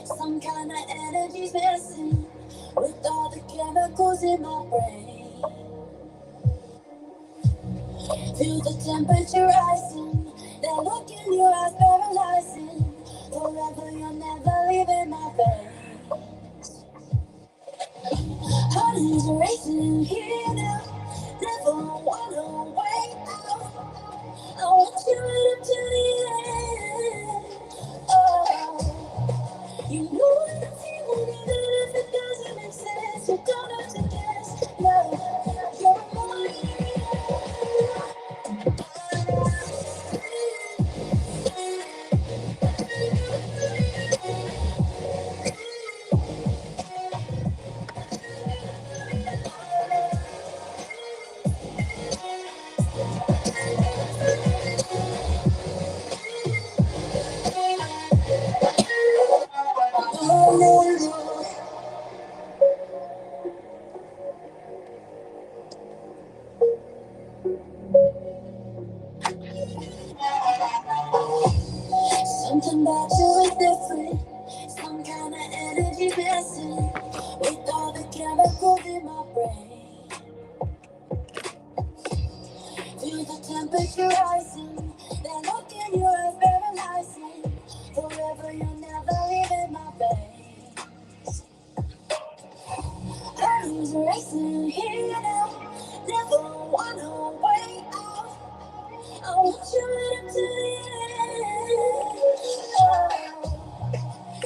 Some kind of energy's missing with all the chemicals in my brain. Feel the temperature rising. That look in your eyes paralyzing. Forever you're never leaving my face. Heart is racing here now. Never wanna wait out. I want you right up to the end. Oh, you know what I'm feeling, even if it doesn't make sense. You don't have to guess. No, you're mine. Something about you is different. Some kind of energy missing with all the chemicals in my brain. Feel the temperature rising. That look in your eyes paralyzing. Forever you're never leaving my face. Time's racing here now. Never wanna wait out. I want you right up to the end. Oh.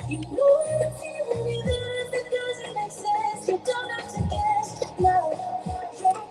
You know what I'm feeling, even if it doesn't make sense. You don't have to guess. No, you're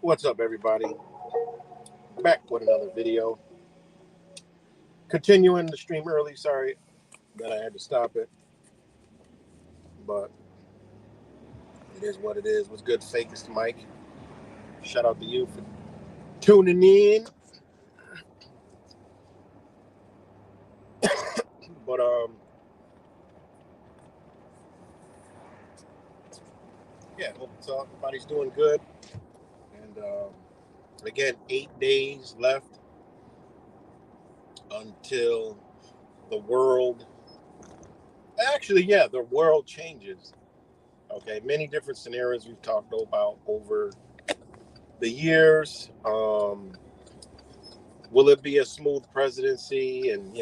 What's up, everybody? Back with another video. Continuing the stream early. Sorry that I had to stop it, but it is what it is. What's good, Fakest Mike? Shout out to you for tuning in. But yeah, hope everybody's doing good. And again, 8 days left until the world. Actually, yeah, the world changes. Okay, many different scenarios we've talked about over the years. Will it be a smooth presidency, and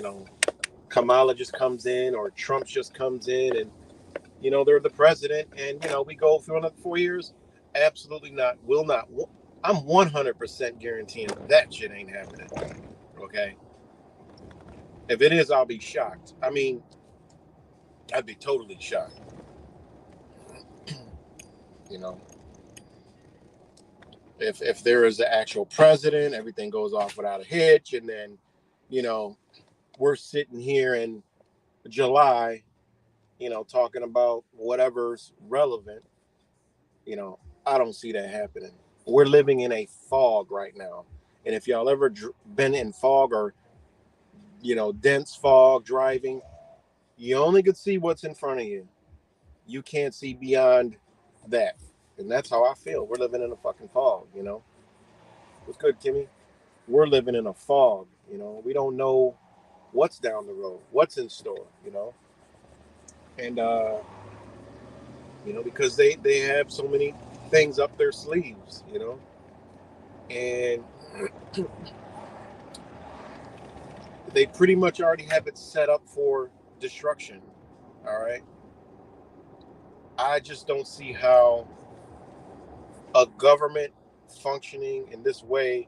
Kamala just comes in, or Trump just comes in, and they're the president, and we go through another 4 years? Absolutely not. Will not. I'm 100% guaranteeing that shit ain't happening. Okay. If it is, I'll be shocked. I mean, I'd be totally shocked. If there is an actual president, everything goes off without a hitch, and then, we're sitting here in July, talking about whatever's relevant. I don't see that happening. We're living in a fog right now. And if y'all ever been in fog, or, dense fog driving, you only could see what's in front of you. You can't see beyond that. And that's how I feel. We're living in a fucking fog, What's good, Kimmy? We're living in a fog, We don't know what's down the road, what's in store, And, because they have so many things up their sleeves, and they pretty much already have it set up for destruction. All right. I just don't see how a government functioning in this way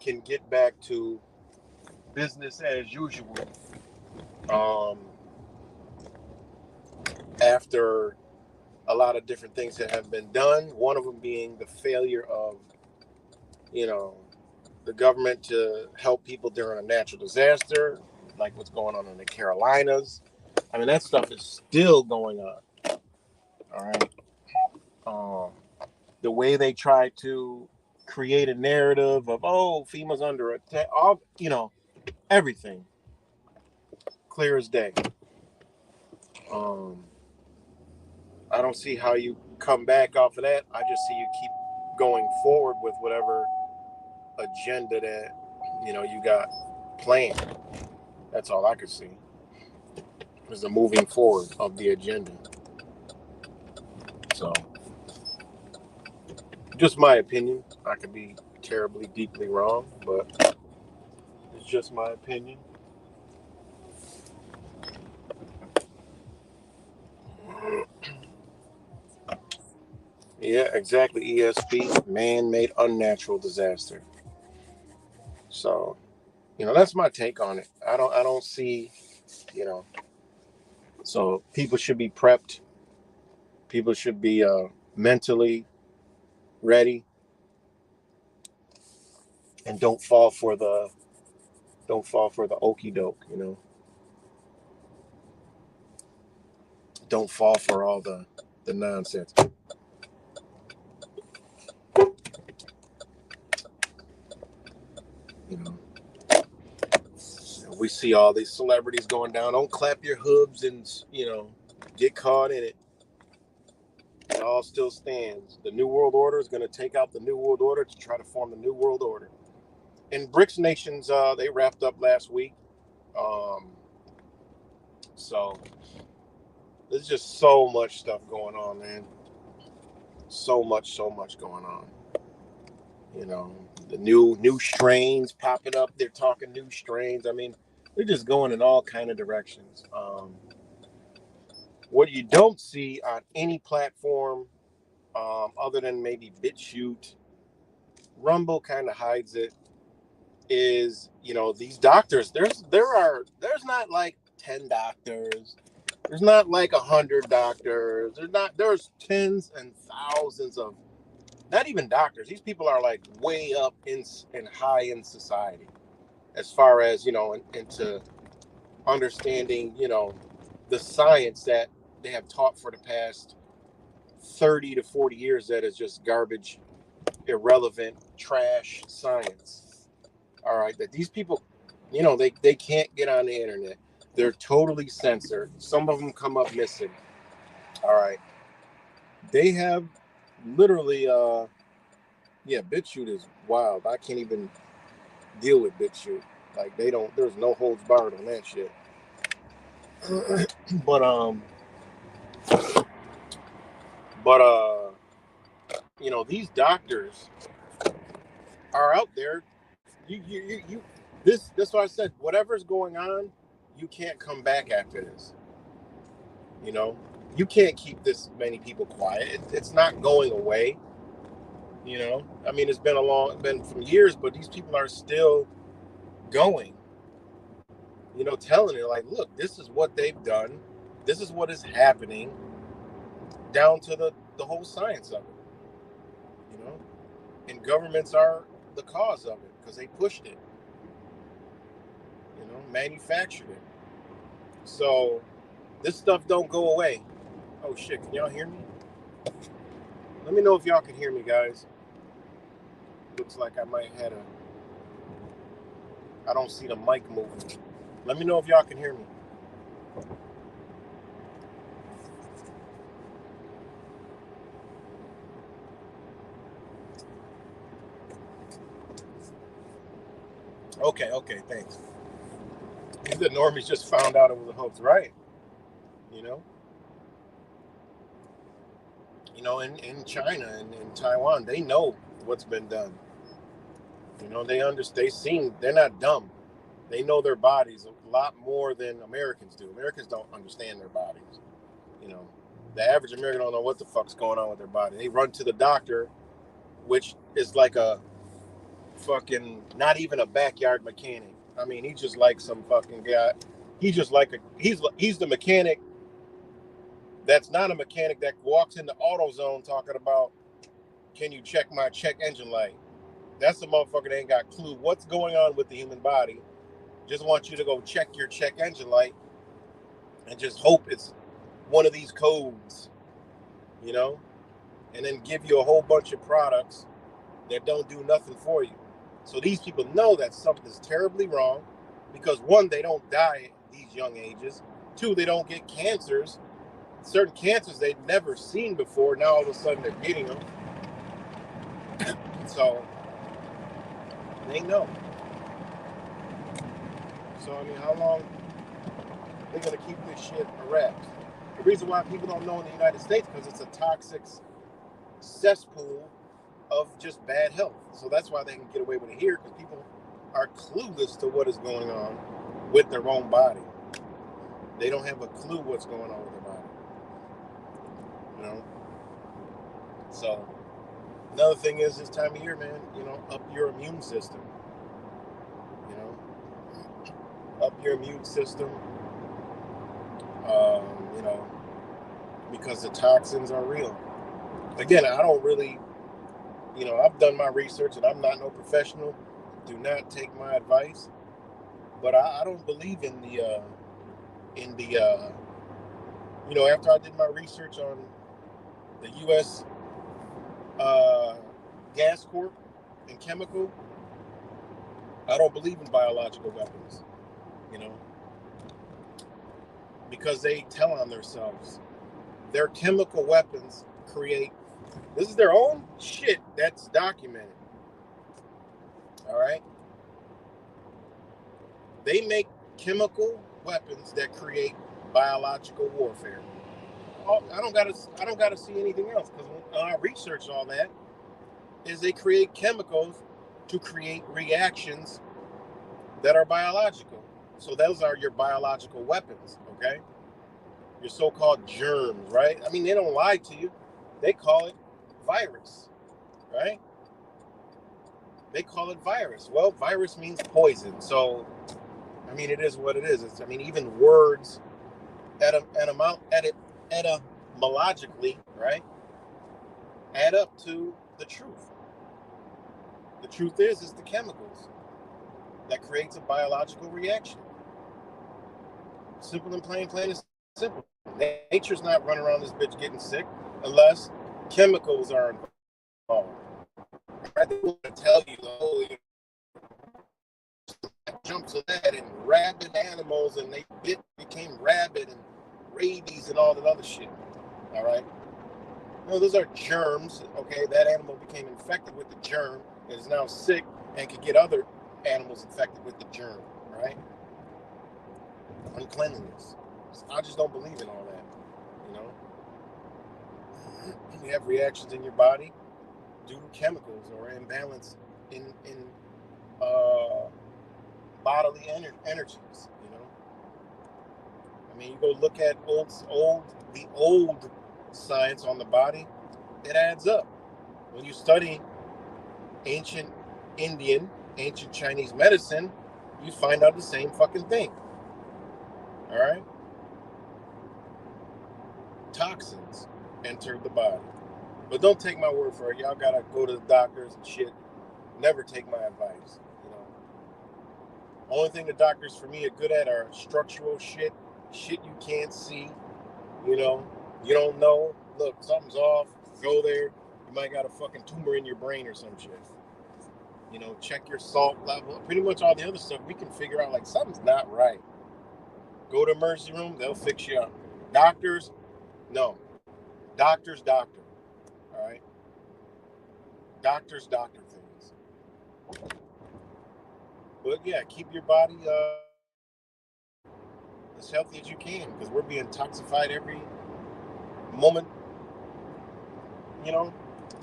can get back to business as usual um, after a lot of different things that have been done. One of them being the failure of, you know, the government to help people during a natural disaster, like what's going on in the Carolinas. I mean, that stuff is still going on. All right. Um, the way they try to create a narrative of, oh, FEMA's under attack, all, everything clear as day. Um, I don't see how you come back off of that. I just see you keep going forward with whatever agenda that you got planned. That's all I could see is the moving forward of the agenda. So, just my opinion. I could be terribly, deeply wrong, but it's just my opinion. Yeah, exactly. ESP, man-made unnatural disaster. So, that's my take on it. I don't see, you know. So people should be prepped. People should be mentally ready, and don't fall for the okey doke. Don't fall for all the nonsense. You know, we see all these celebrities going down. Don't clap your hooves and get caught in it. It all still stands. The New World Order is going to take out the New World Order to try to form the New World Order. And BRICS nations, they wrapped up last week. Um, so there's just so much stuff going on, man. So much going on. The new strains popping up. They're talking new strains. I mean, they're just going in all kind of directions. What you don't see on any platform, other than maybe BitChute, Rumble kind of hides it. Is these doctors? There's not like 10 doctors. There's not like 100 doctors. There's tens and thousands of not even doctors. These people are like way up in high in society as far as into understanding the science that they have taught for the past 30 to 40 years that is just garbage, irrelevant, trash science. All right, that these people, they can't get on the internet. They're totally censored. Some of them come up missing. All right, they have literally yeah, BitChute is wild. I can't even deal with BitChute. Like they don't. There's no holds barred on that shit. but but these doctors are out there. You this is what I said. Whatever's going on, you can't come back after this. You know, you can't keep this many people quiet. It's not going away. I mean, been from years, but these people are still going. Telling it like, look, this is what they've done. This is what is happening, down to the whole science of it. You know, and governments are the cause of it because they pushed it. Manufactured it. So this stuff don't go away. Oh shit! Can y'all hear me? Let me know if y'all can hear me, guys. Looks like I might have I don't see the mic moving. Let me know if y'all can hear me. Okay, thanks. The normies just found out it was a hoax, right? You know, in China and in Taiwan, they know what's been done. They're not dumb. They know their bodies a lot more than Americans do. Americans don't understand their bodies. You know, the average American don't know what the fuck's going on with their body. They run to the doctor which is like a fucking not even a backyard mechanic. I mean, he's just like some fucking guy. He's just like he's the mechanic that's not a mechanic that walks into AutoZone talking about, can you check my check engine light? That's the motherfucker that ain't got a clue what's going on with the human body. Just wants you to go check your check engine light and just hope it's one of these codes, you know, and then give you a whole bunch of products that don't do nothing for you. So these people know that something's terribly wrong because one, they don't die at these young ages. Two, they don't get cancers. Certain cancers they've never seen before. Now all of a sudden they're getting them. So they know. So I mean, how long are they gonna keep this shit a wraps? The reason why people don't know in the United States because it's a toxic cesspool of just bad health. So that's why they can get away with it here, because people are clueless to what is going on with their own body. They don't have a clue what's going on with their body. You know? So another thing is this time of year, man, you know, up your immune system. You know? Up your immune system. You know, because the toxins are real. Again, I don't really, you know, I've done my research and I'm not no professional. Do not take my advice. But I don't believe in the you know, after I did my research on the U.S. Gas Corp and chemical, I don't believe in biological weapons, you know, because they tell on themselves. Their chemical weapons create, this is their own shit that's documented. All right. They make chemical weapons that create biological warfare. I don't gotta see anything else, because when I researched all that, is they create chemicals to create reactions that are biological. So those are your biological weapons, okay? Your so-called germs, right? I mean, they don't lie to you. They call it virus, right? They call it virus. Well, virus means poison. So, I mean, it is what it is. I mean, even words etymologically, right, add up to the truth. The truth is the chemicals that creates a biological reaction. Simple and plain and simple. Nature's not running around this bitch getting sick unless chemicals are involved. Right? They want to tell you, oh, you know, jumps of that and rabid animals, and they became rabid and rabies and all that other shit. All right. No, those are germs. Okay, that animal became infected with the germ and is now sick and could get other animals infected with the germ. Right? Uncleanliness. I just don't believe in all that. You know, you have reactions in your body due to chemicals or imbalance in uh, bodily energies. You know, I mean, you go look at the old science on the body. It adds up. When you study ancient Indian, ancient Chinese medicine, you find out the same fucking thing. All right? Toxins enter the body. But don't take my word for it. Y'all gotta go to the doctors and shit. Never take my advice. You know. Only thing the doctors for me are good at are structural shit you can't see. You know, you don't know. Look, something's off. Go there. You might got a fucking tumor in your brain or some shit. You know, check your salt level. Pretty much all the other stuff we can figure out, like, something's not right. Go to emergency room, they'll fix you up. Doctors, no. Doctor. All right? Doctor things. But yeah, keep your body as healthy as you can, because we're being toxified every moment, you know,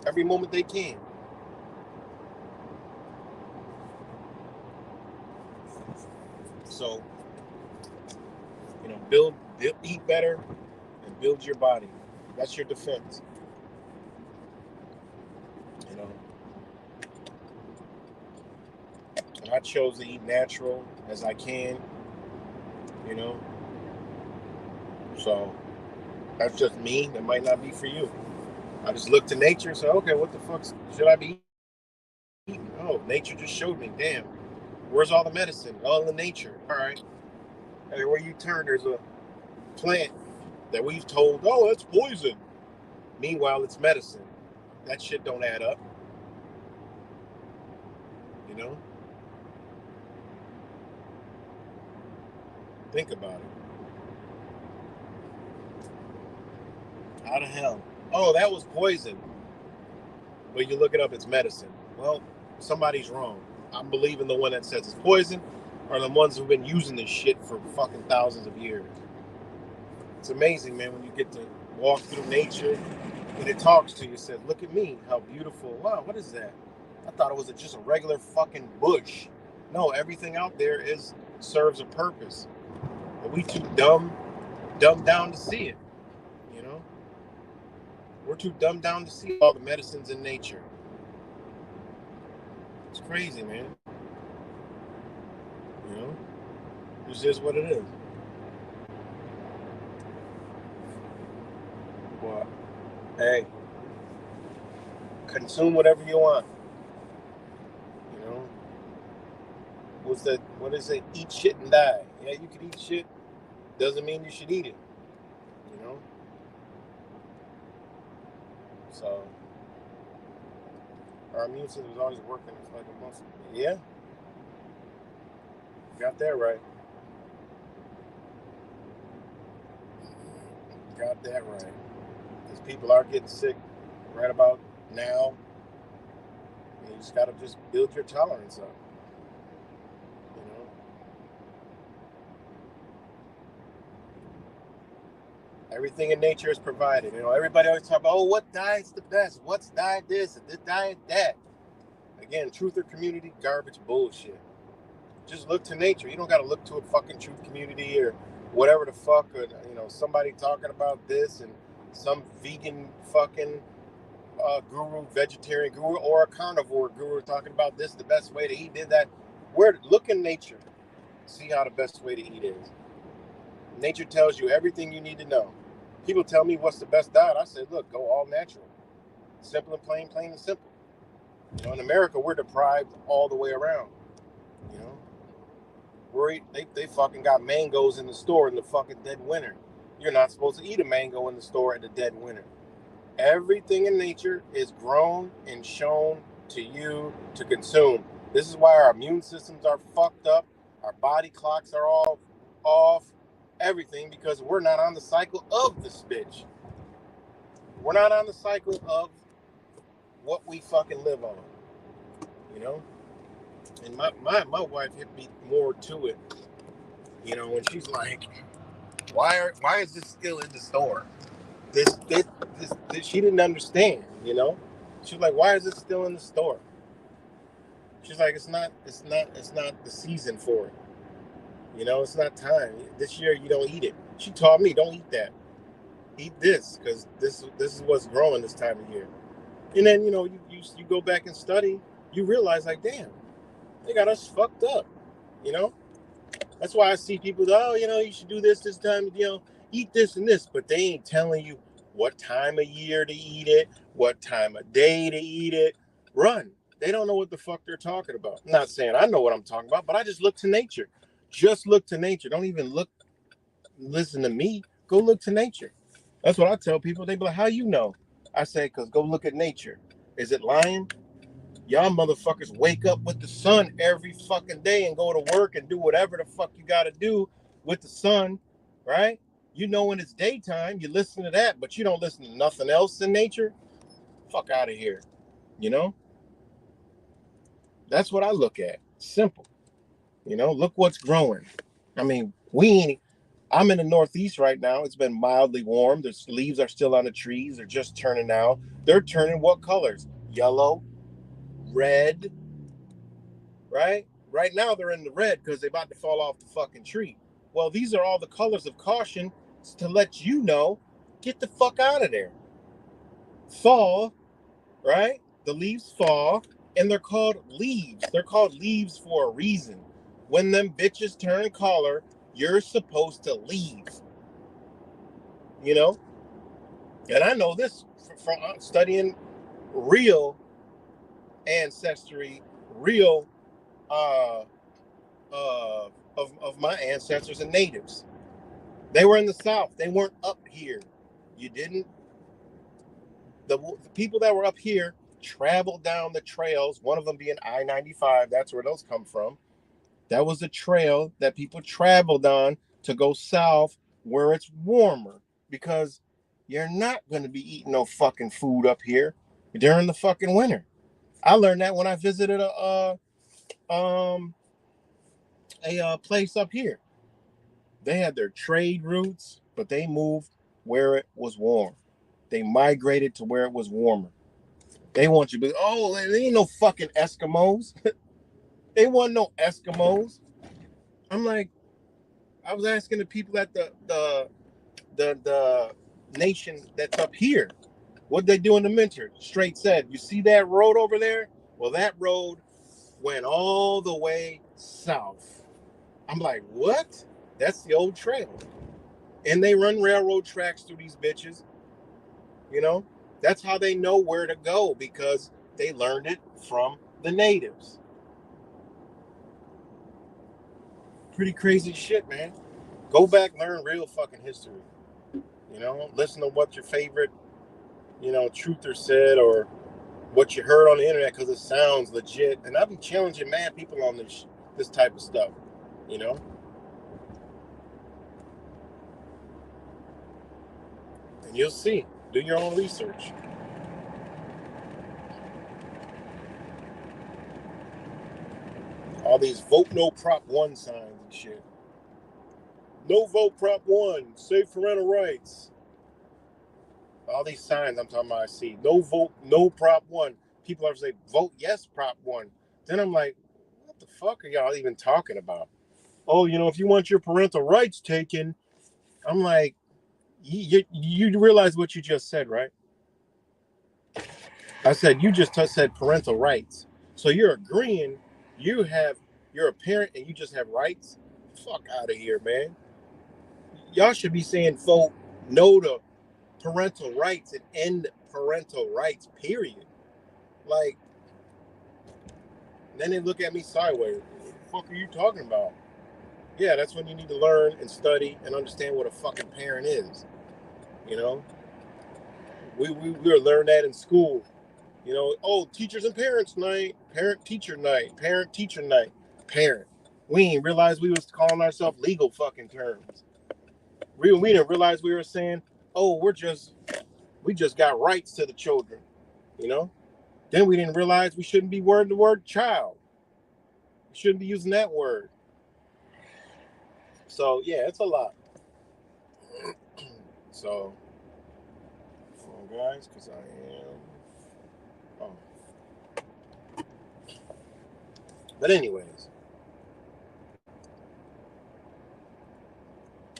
every moment they can. So, you know, eat better, and build your body. That's your defense, you know. I chose to eat natural as I can, you know. So that's just me. That might not be for you. I just look to nature and say, okay, what the fuck should I be eating? Oh, nature just showed me. Damn, where's all the medicine? All in the nature. All right. Everywhere you turn, there's a plant that we've told, oh, that's poison. Meanwhile, it's medicine. That shit don't add up, you know? Think about it. How the hell? Oh, that was poison. But you look it up, it's medicine. Well, somebody's wrong. I'm believing the one that says it's poison are the ones who've been using this shit for fucking thousands of years. It's amazing, man, when you get to walk through nature and it talks to you, it says, look at me, how beautiful. Wow, what is that? I thought it was just a regular fucking bush. No, everything out there is serves a purpose. But we too dumbed down to see it. You know? We're too dumbed down to see all the medicines in nature. It's crazy, man. You know? This is what it is. But hey, consume whatever you want. You know? What is it? Eat shit and die. Yeah, you can eat shit. Doesn't mean you should eat it. You know? So our immune system is always working. It's like a muscle. Yeah, got that right. Got that right. Because people are getting sick right about now. And you just gotta just build your tolerance up. You know, everything in nature is provided. You know, everybody always talk about, oh, what diet's the best? What's diet this? This diet that? Again, truth or community, garbage bullshit. Just look to nature. You don't gotta look to a fucking truth community or whatever the fuck, or somebody talking about this and some vegan fucking guru, vegetarian guru, or a carnivore guru talking about this the best way to eat. Did that? Where look in nature, see how the best way to eat is. Nature tells you everything you need to know. People tell me what's the best diet. I said, look, go all natural, simple and plain, plain and simple. You know, in America, we're deprived all the way around. You know, they fucking got mangoes in the store in the fucking dead winter. You're not supposed to eat a mango in the store in the dead winter. Everything in nature is grown and shown to you to consume. This is why our immune systems are fucked up. Our body clocks are all off. Everything because we're not on the cycle of this bitch. We're not on the cycle of what we fucking live on. You know? And my wife hit me more to it. You know, when she's like, why is this still in the store? This she didn't understand, you know. She's like, why is it still in the store? She's like, it's not the season for it. You know, it's not time. This year you don't eat it. She taught me, don't eat that. Eat this because this is what's growing this time of year. And then you go back and study, you realize like, damn, they got us fucked up. You know, that's why I see people, oh, you should do this time, eat this and this, but they ain't telling you what time of year to eat it, what time of day to eat it. Run. They don't know what the fuck they're talking about. I'm not saying I know what I'm talking about, but I just look to nature. Just look to nature. Don't even listen to me. Go look to nature. That's what I tell people. They be like, how you know? I say, because go look at nature. Is it lying? Y'all motherfuckers wake up with the sun every fucking day and go to work and do whatever the fuck you got to do with the sun, right? You know when it's daytime, you listen to that, but you don't listen to nothing else in nature. Fuck out of here. You know? That's what I look at. Simple. Look what's growing. I mean, I'm in the Northeast right now. It's been mildly warm. The leaves are still on the trees. They're just turning now. They're turning what colors? Yellow, red, right? Right now they're in the red because they're about to fall off the fucking tree. Well, these are all the colors of caution to let you know, get the fuck out of there. Fall, right? The leaves fall. And they're called leaves. They're called leaves for a reason. When them bitches turn color, you're supposed to leave. You know? And I know this from studying real ancestry, real uh, of my ancestors and natives. They were in the South. They weren't up here. You didn't. The people that were up here traveled down the trails, one of them being I-95. That's where those come from. That was a trail that people traveled on to go south where it's warmer, because you're not going to be eating no fucking food up here during the fucking winter. I learned that when I visited a place up here. They had their trade routes, but they moved where it was warm. They migrated to where it was warmer. They want you to be, oh, there ain't no fucking Eskimos. They want no Eskimos. I'm like, I was asking the people at the nation that's up here, what they do in the winter. Straight said, you see that road over there? Well, that road went all the way south. I'm like, what? That's the old trail. And they run railroad tracks through these bitches. You know, that's how they know where to go, because they learned it from the natives. Pretty crazy shit, man. Go back, learn real fucking history. You know, listen to what your favorite, truther said, or what you heard on the internet, because it sounds legit. And I've been challenging mad people on this type of stuff. You know, and you'll see. Do your own research. All these vote no Prop 1 signs and shit. No vote Prop 1. Save parental rights. All these signs I'm talking about, I see. No vote, no Prop 1. People are saying, vote yes, Prop 1. Then I'm like, what the fuck are y'all even talking about? Oh, if you want your parental rights taken, I'm like, you realize what you just said, right? I said, you just said parental rights. So you're agreeing you're a parent and you just have rights? Fuck out of here, man. Y'all should be saying vote no to parental rights and end parental rights, period. Like, then they look at me sideways. What the fuck are you talking about? Yeah, that's when you need to learn and study and understand what a fucking parent is. You know, we learn that in school. Oh, teachers and parents night, parent teacher night, parent teacher night, parent. We didn't realize we was calling ourselves legal fucking terms. We didn't realize we were saying, oh, we just got rights to the children. You know. Then we didn't realize we shouldn't be wording the word child. We shouldn't be using that word. So yeah, it's a lot. So, guys, because I am. Oh. But anyways,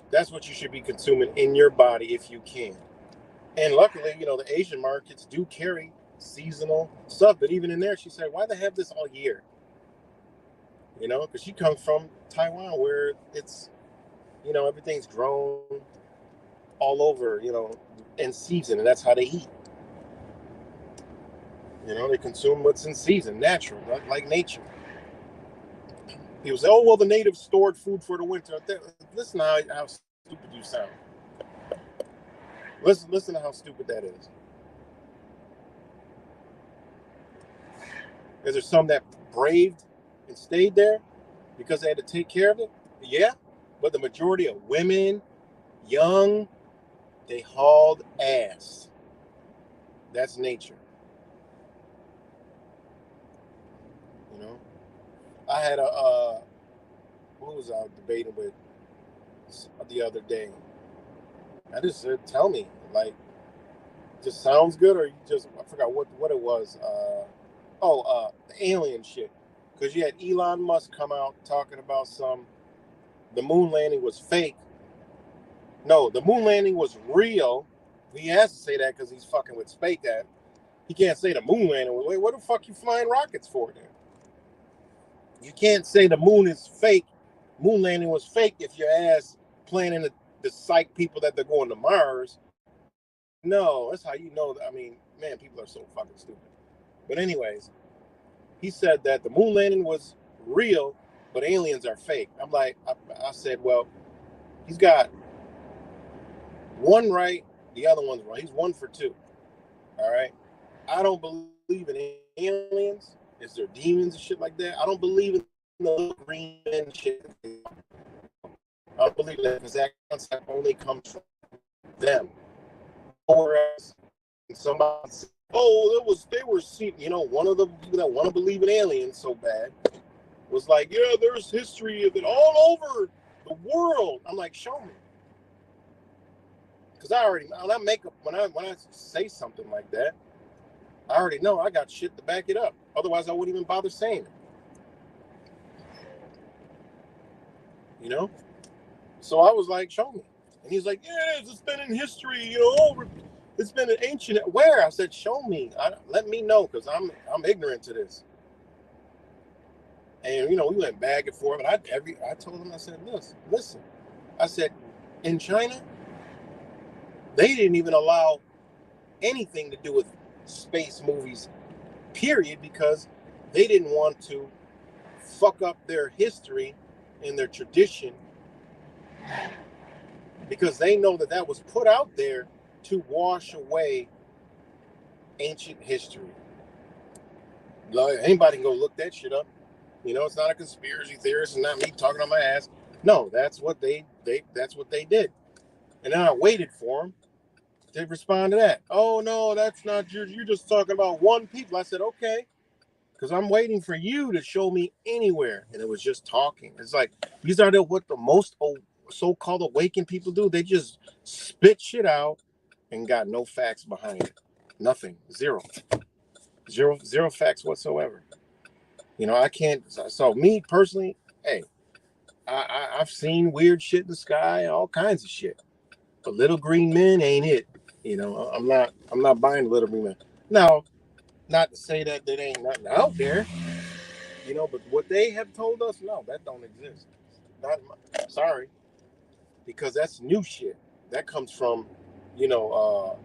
that's what you should be consuming in your body if you can. And luckily, the Asian markets do carry seasonal stuff. But even in there, she said, why they have this all year? Because she comes from Taiwan, where it's, everything's grown all over, in season, and that's how they eat. They consume what's in season, natural, like nature. People say, oh, well, the natives stored food for the winter. Listen to how stupid you sound. Listen to how stupid that is. Is there some that braved and stayed there because they had to take care of it? Yeah. But the majority of women, young, they hauled ass. That's nature. You know, I had what was I debating with the other day? I just said, tell me, like, just sounds good, or you just, I forgot what it was. The alien shit. Because you had Elon Musk come out talking about the moon landing was fake. No, the moon landing was real. He has to say that because he's fucking with SpaceX. He can't say the moon landing was. Wait, what the fuck you flying rockets for then? You can't say the moon is fake. Moon landing was fake if your ass planning to psych people that they're going to Mars. No, that's how you know. I mean, man, people are so fucking stupid. But anyways, he said that the moon landing was real, but aliens are fake. I'm like, I said, well, he's got one right, the other one's wrong. He's 1 for 2. All right. I don't believe in aliens. Is there demons and shit like that? I don't believe in the little green men shit. I don't believe that because that concept only comes from them. Whereas somebody said, oh, they were seen, one of the people that want to believe in aliens so bad was like, yeah, there's history of it all over the world. I'm like, show me. Because I already, when I say something like that, I already know I got shit to back it up. Otherwise, I wouldn't even bother saying it. So I was like, show me. And he's like, yeah, it's been in history, it's been an ancient. Where? I said, show me. Let me know, because I'm ignorant to this. And we went back and forth. And I told him, I said, listen. I said, in China, they didn't even allow anything to do with space movies, period, because they didn't want to fuck up their history and their tradition, because they know that was put out there to wash away ancient history. Like, anybody can go look that shit up. It's not a conspiracy theorist. It's not me talking on my ass. No, that's what they did. And then I waited for them to respond to that. Oh no, that's not you're just talking about one people. I said, okay, because I'm waiting for you to show me anywhere. And it was just talking. It's like, these are what the most so-called awakened people do. They just spit shit out and got no facts behind it. Nothing. Zero facts whatsoever. I can't. So me personally, hey, I've seen weird shit in the sky, all kinds of shit. But little green men ain't it. I'm not buying little green men. Now, not to say that there ain't nothing out there, but what they have told us, no, that don't exist. Not sorry, because that's new shit. That comes from, you know,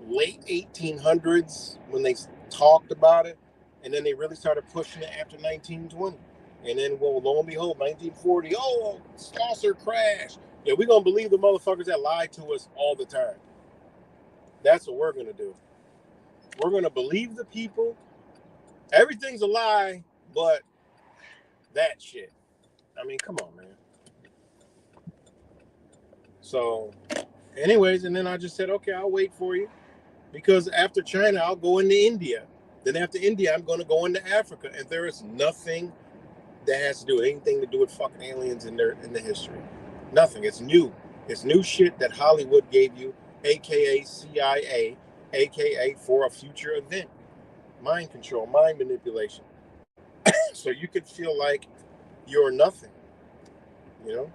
late 1800s when they talked about it, and then they really started pushing it after 1920. And then, well, lo and behold, 1940, oh, saucer crash. Yeah, we're going to believe the motherfuckers that lie to us all the time. That's what we're going to do. We're going to believe the people. Everything's a lie, but that shit. I mean, come on, man. So, anyways, and then I just said, okay, I'll wait for you. Because after China, I'll go into India. Then after India, I'm going to go into Africa. And there is nothing that has to do with anything to do with fucking aliens in the history. Nothing. It's new. It's new shit that Hollywood gave you, aka CIA, aka for a future event. Mind control, mind manipulation. So you could feel like you're nothing. You know?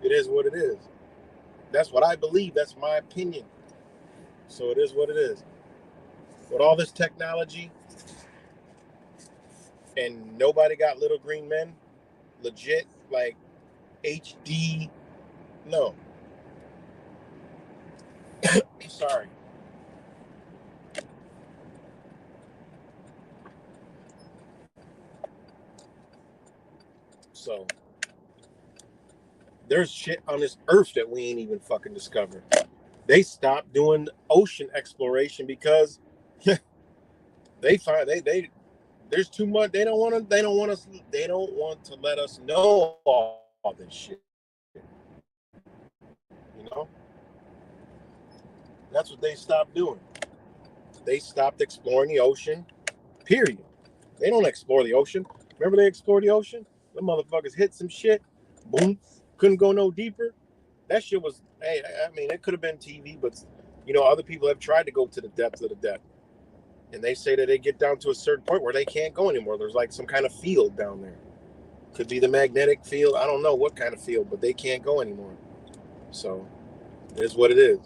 It is what it is. That's what I believe. That's my opinion. So it is what it is. With all this technology and nobody got little green men, legit, like HD, no. Sorry. So there's shit on this earth that we ain't even fucking discovered. They stopped doing ocean exploration because they find they there's too much. They don't want to let us know all this shit. You know, that's what they stopped doing. They stopped exploring the ocean. Period. They don't explore the ocean. Remember they explored the ocean? The motherfuckers hit some shit. Boom. Couldn't go no deeper. That shit was. Hey, I mean, it could have been TV, but other people have tried to go to the depths of the depth, and they say that they get down to a certain point where they can't go anymore. There's like some kind of field down there. Could be the magnetic field. I don't know what kind of field, but they can't go anymore. So it is what it is.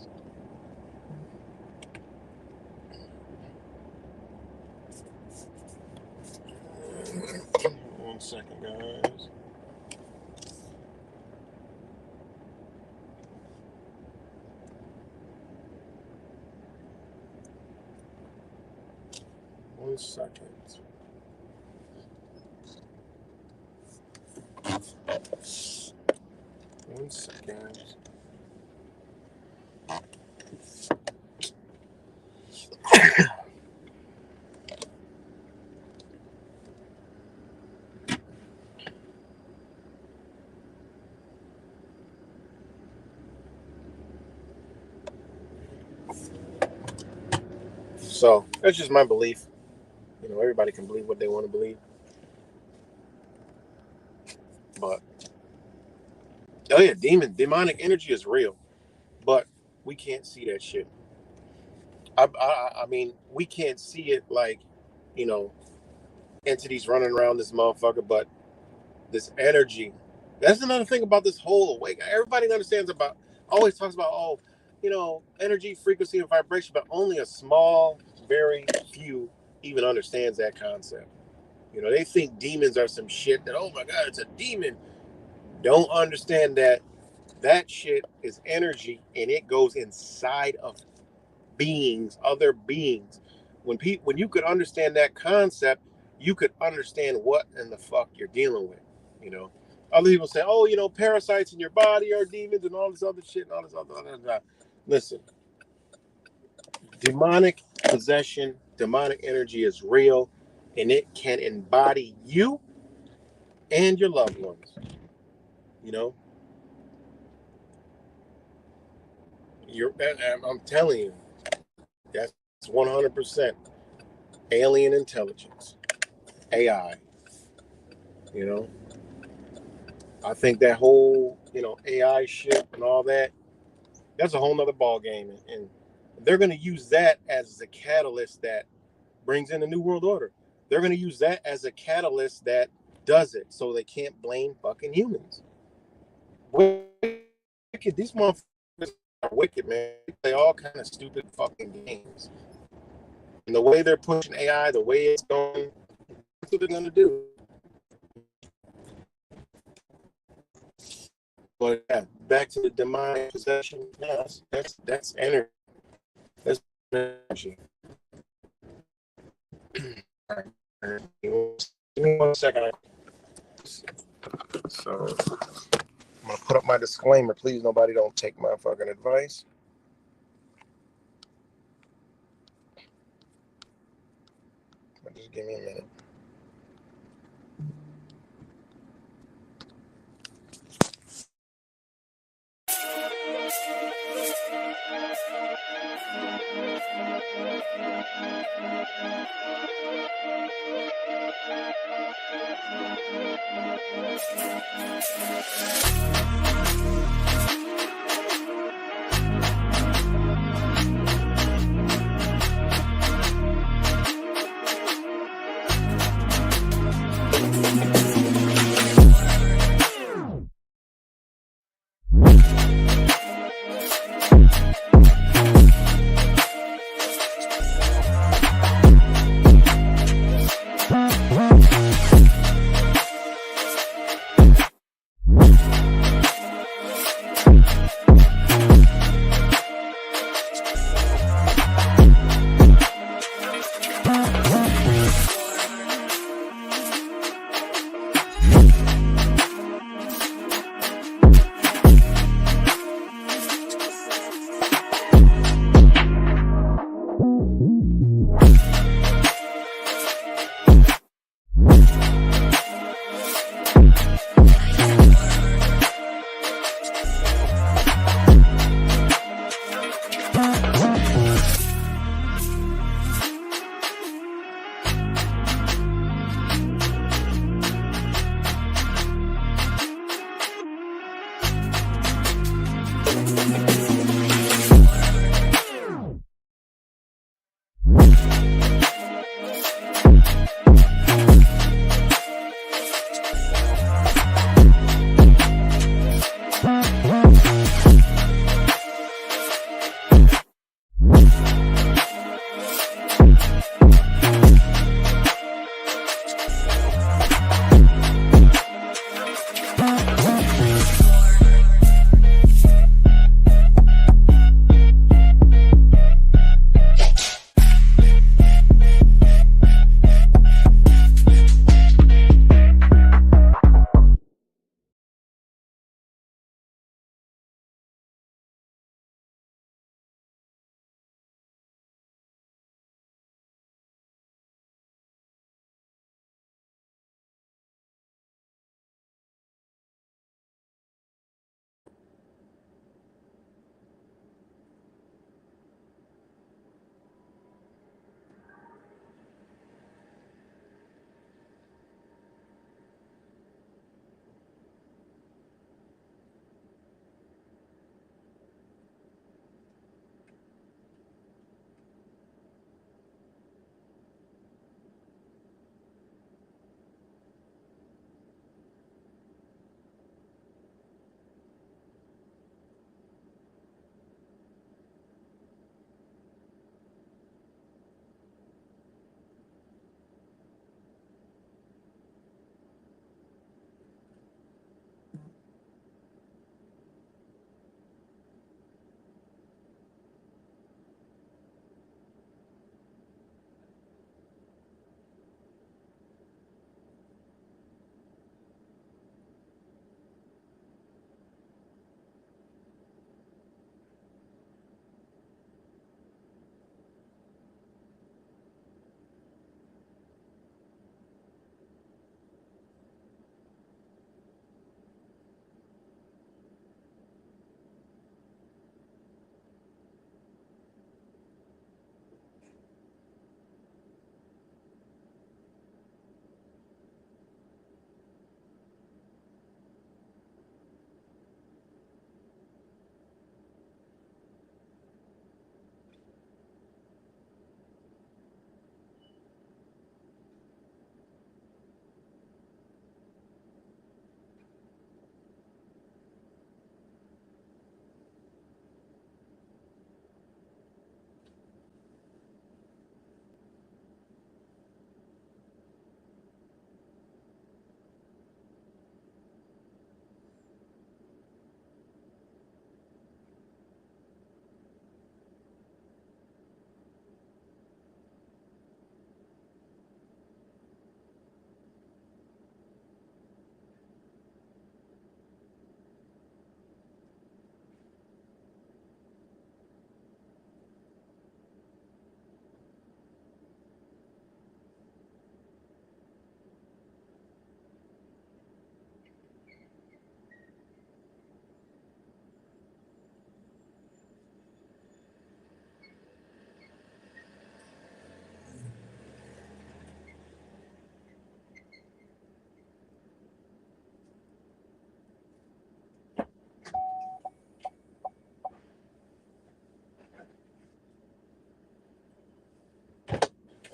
second, guys. One second. One second. So that's just my belief. You know, everybody can believe what they want to believe. But oh yeah, demonic energy is real, but we can't see that shit. I mean, we can't see it like, you know, entities running around this motherfucker, but this energy. That's another thing about this whole awake. Everybody understands about, always talks about, oh, you know, energy, frequency, and vibration, but only a small, very few even understands that concept. You know, they think demons are some shit that, oh my God, it's a demon. Don't understand that that shit is energy and it goes inside of beings, other beings. When you could understand that concept, you could understand what in the fuck you're dealing with. You know, other people say, "Oh, you know, parasites in your body are demons and all this other shit and all this other." Listen, demonic possession, demonic energy is real, and it can embody you and your loved ones. You know, I'm telling you, that's 100% alien intelligence, AI. You know, I think that whole, you know, AI shit and all that, that's a whole nother ball game. And they're going to use that as the catalyst that brings in a new world order. They're going to use that as a catalyst that does it, so they can't blame fucking humans. Wicked, these motherfuckers are wicked, man. They play all kind of stupid fucking games. And the way they're pushing AI, the way it's going, that's what they're going to do. But yeah, back to the demonic possession. Yeah, that's energy. That's energy. Give me 1 second. So I'm gonna put up my disclaimer. Please, nobody don't take my fucking advice. But just give me a minute.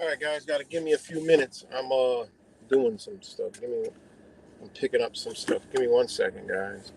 right, guys, got to give me a few minutes. I'm doing some stuff. I'm picking up some stuff. Give me 1 second, guys.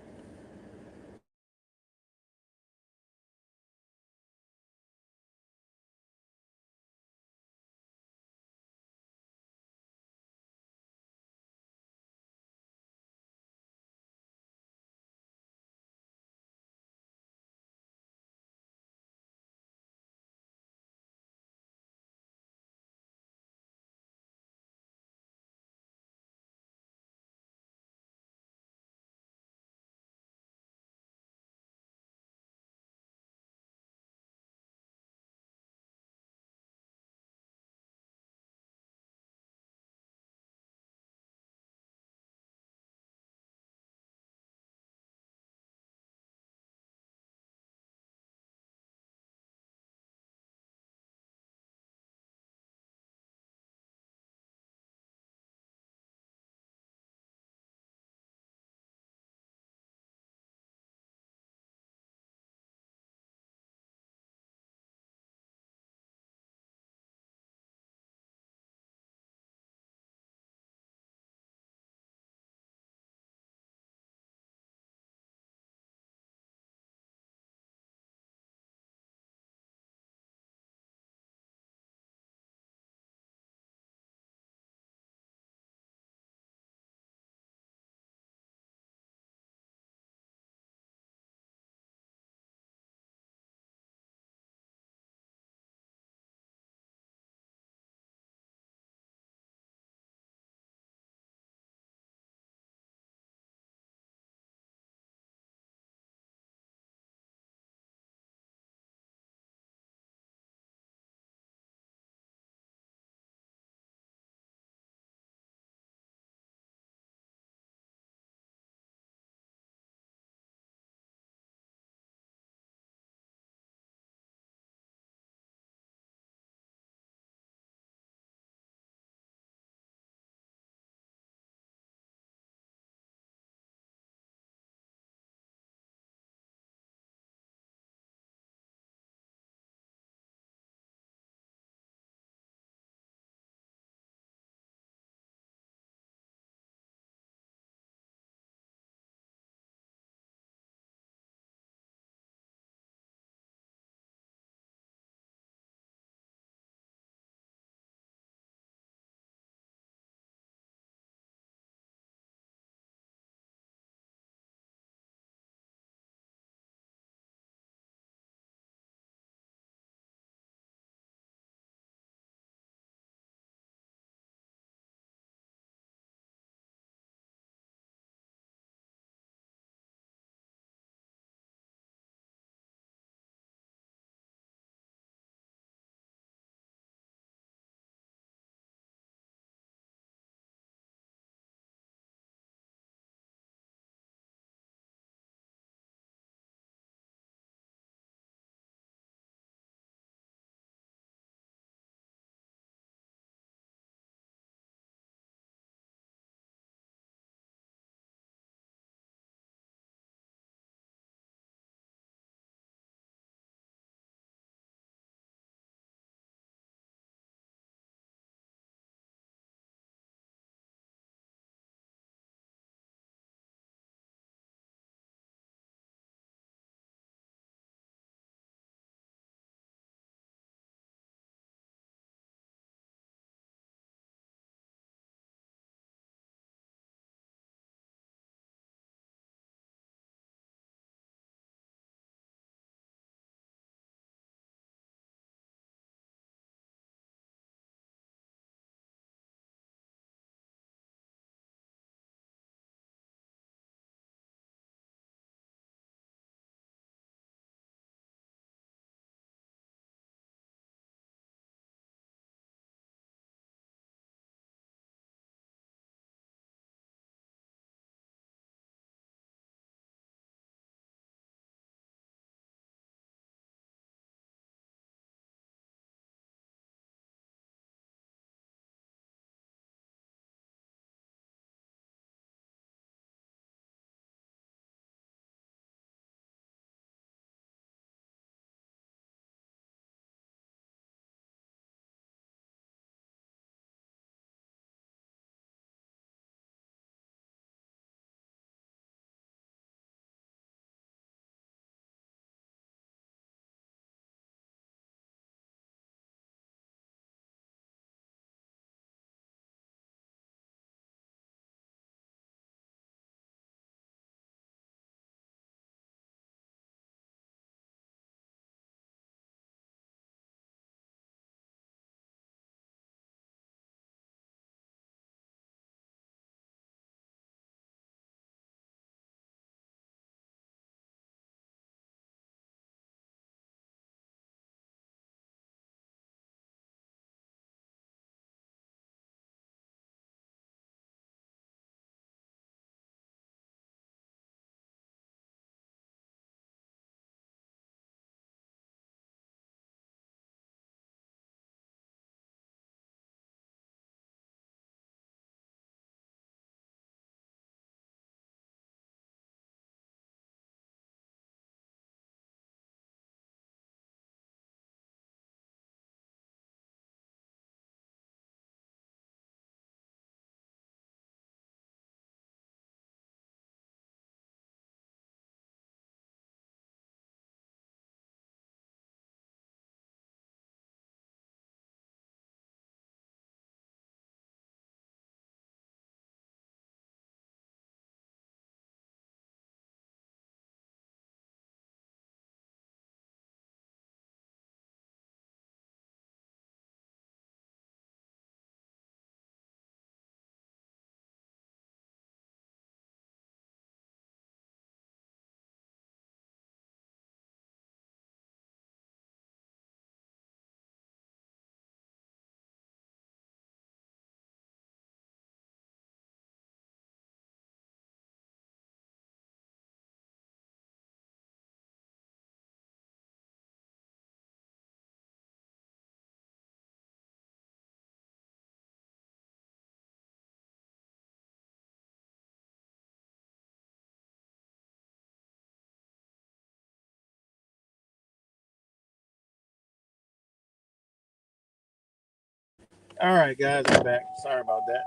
All right, guys, I'm back. Sorry about that.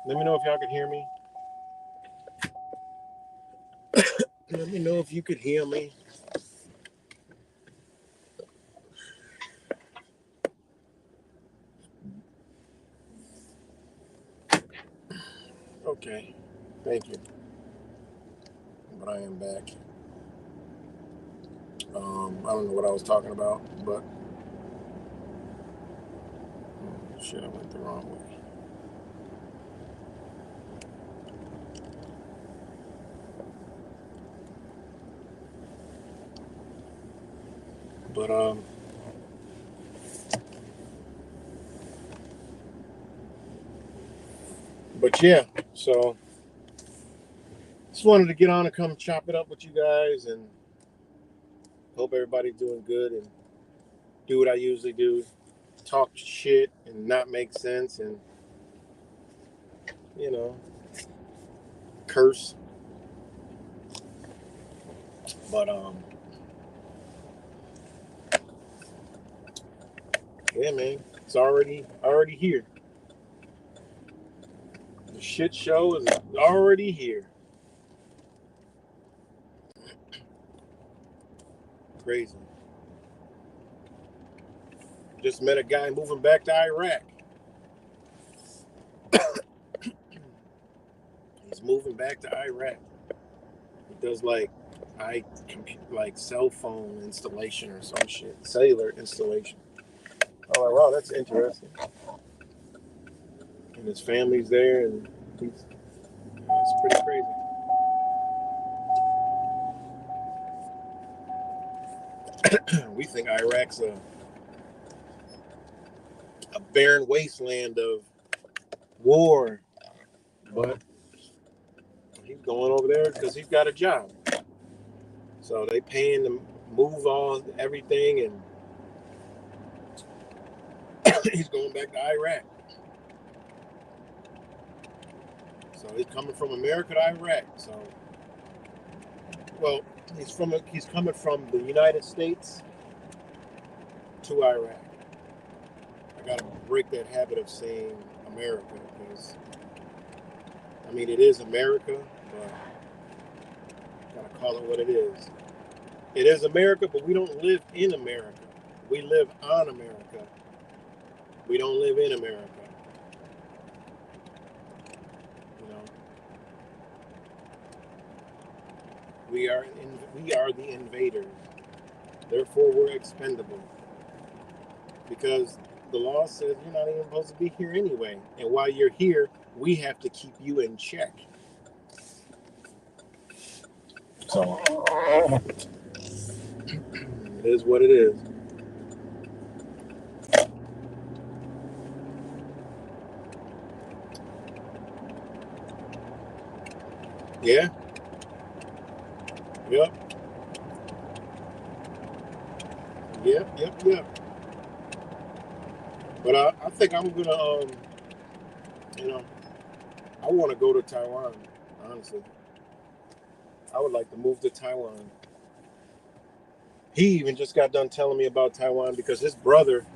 Let me know if y'all can hear me. Let me know if you could hear me. Okay, thank you. But I am back. I don't know what I was talking about, but shit, I went the wrong way. But yeah. So just wanted to get on and come chop it up with you guys, and hope everybody's doing good and do what I usually do: talk shit and not make sense, and you know, curse. But yeah, man, it's already here. The shit show is already here. Crazy. Just met a guy moving back to Iraq. He's moving back to Iraq. He does like cell phone installation or some shit, cellular installation. I'm like, wow, that's interesting. And his family's there, and it's pretty crazy. We think Iraq's a barren wasteland of war, but he's going over there because he's got a job. So they paying to move all everything, and he's going back to Iraq. So he's coming from America to Iraq. So, well, he's coming from the United States to Iraq. I gotta break that habit of saying America, because I mean it is America, but I gotta call it what it is. It is America, but we don't live in America. We live on America. We don't live in America. You know, we are the invaders. Therefore, we're expendable, because the law says you're not even supposed to be here anyway. And while you're here, we have to keep you in check. So it is what it is. Yeah. Yep. Yep. But I think I'm gonna, you know, I want to go to Taiwan. Honestly, I would like to move to Taiwan. He even just got done telling me about Taiwan because his brother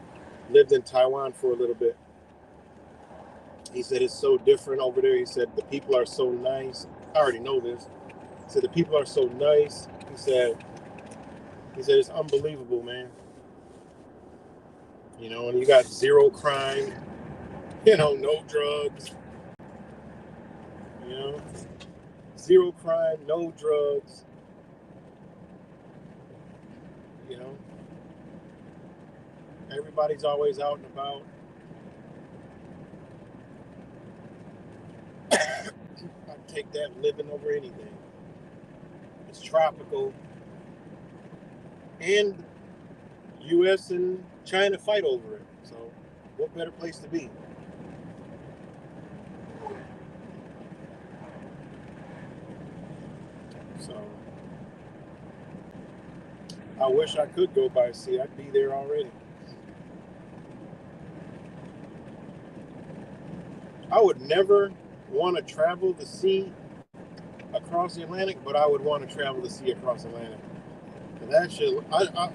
lived in Taiwan for a little bit. He said it's so different over there. He said the people are so nice. I already know this. He said the people are so nice. He said it's unbelievable, man. You know, and you got zero crime. You know, no drugs. You know, zero crime, no drugs. You know, everybody's always out and about. I'd take that living over anything. It's tropical, and U.S. and China fight over it. So, what better place to be? So, I wish I could go by sea. I'd be there already. I would never want to travel the sea across the Atlantic, but I would want to travel the sea across the Atlantic. And that shit,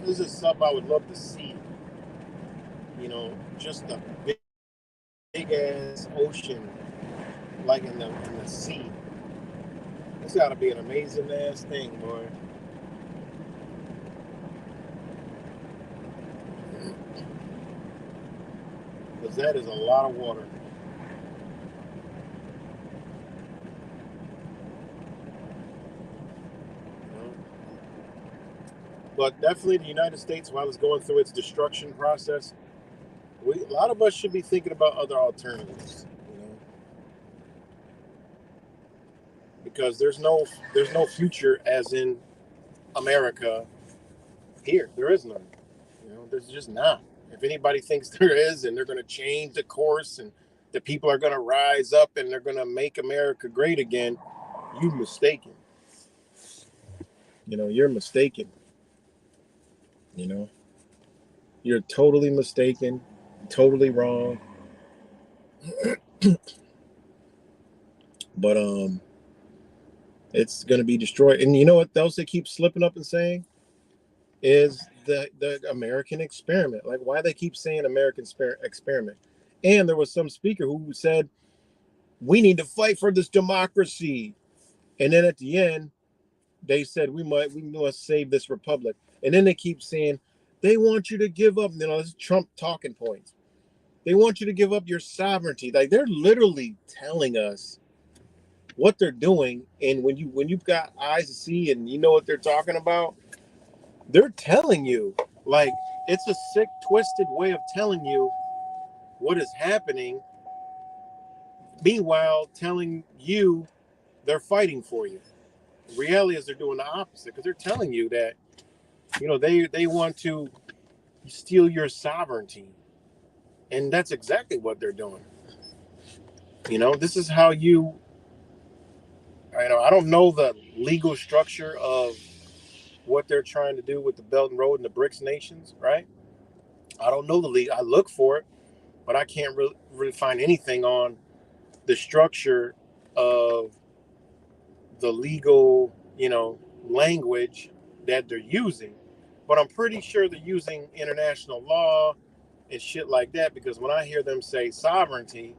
this is something I would love to see. You know, just the big ass ocean, like in the sea. It's got to be an amazing ass thing, boy. Because that is a lot of water. You know? But definitely, the United States, while it's going through its destruction process, a lot of us should be thinking about other alternatives. You know, because there's no future as in America here. There is none. You know, there's just not. If anybody thinks there is, and they're going to change the course, and the people are going to rise up, and they're going to make America great again, you mistaken. You know, you're mistaken. You know, you're totally mistaken, totally wrong. But it's going to be destroyed. And you know what else they keep slipping up and saying is the American experiment. Like, why they keep saying American experiment? And there was some speaker who said we need to fight for this democracy. And then at the end, they said we must save this republic. And then they keep saying they want you to give up. You know, this is Trump talking points. They want you to give up your sovereignty. Like, they're literally telling us what they're doing. And when you've got eyes to see and you know what they're talking about, they're telling you. Like, it's a sick, twisted way of telling you what is happening. Meanwhile, telling you they're fighting for you. The reality is they're doing the opposite, because they're telling you that, you know, they want to steal your sovereignty. And that's exactly what they're doing. You know, this is how I don't know the legal structure of what they're trying to do with the Belt and Road and the BRICS nations, right? I don't know the legal. I look for it, but I can't really find anything on the structure of the legal, language that they're using. But I'm pretty sure they're using international law and shit like that, because when I hear them say sovereignty,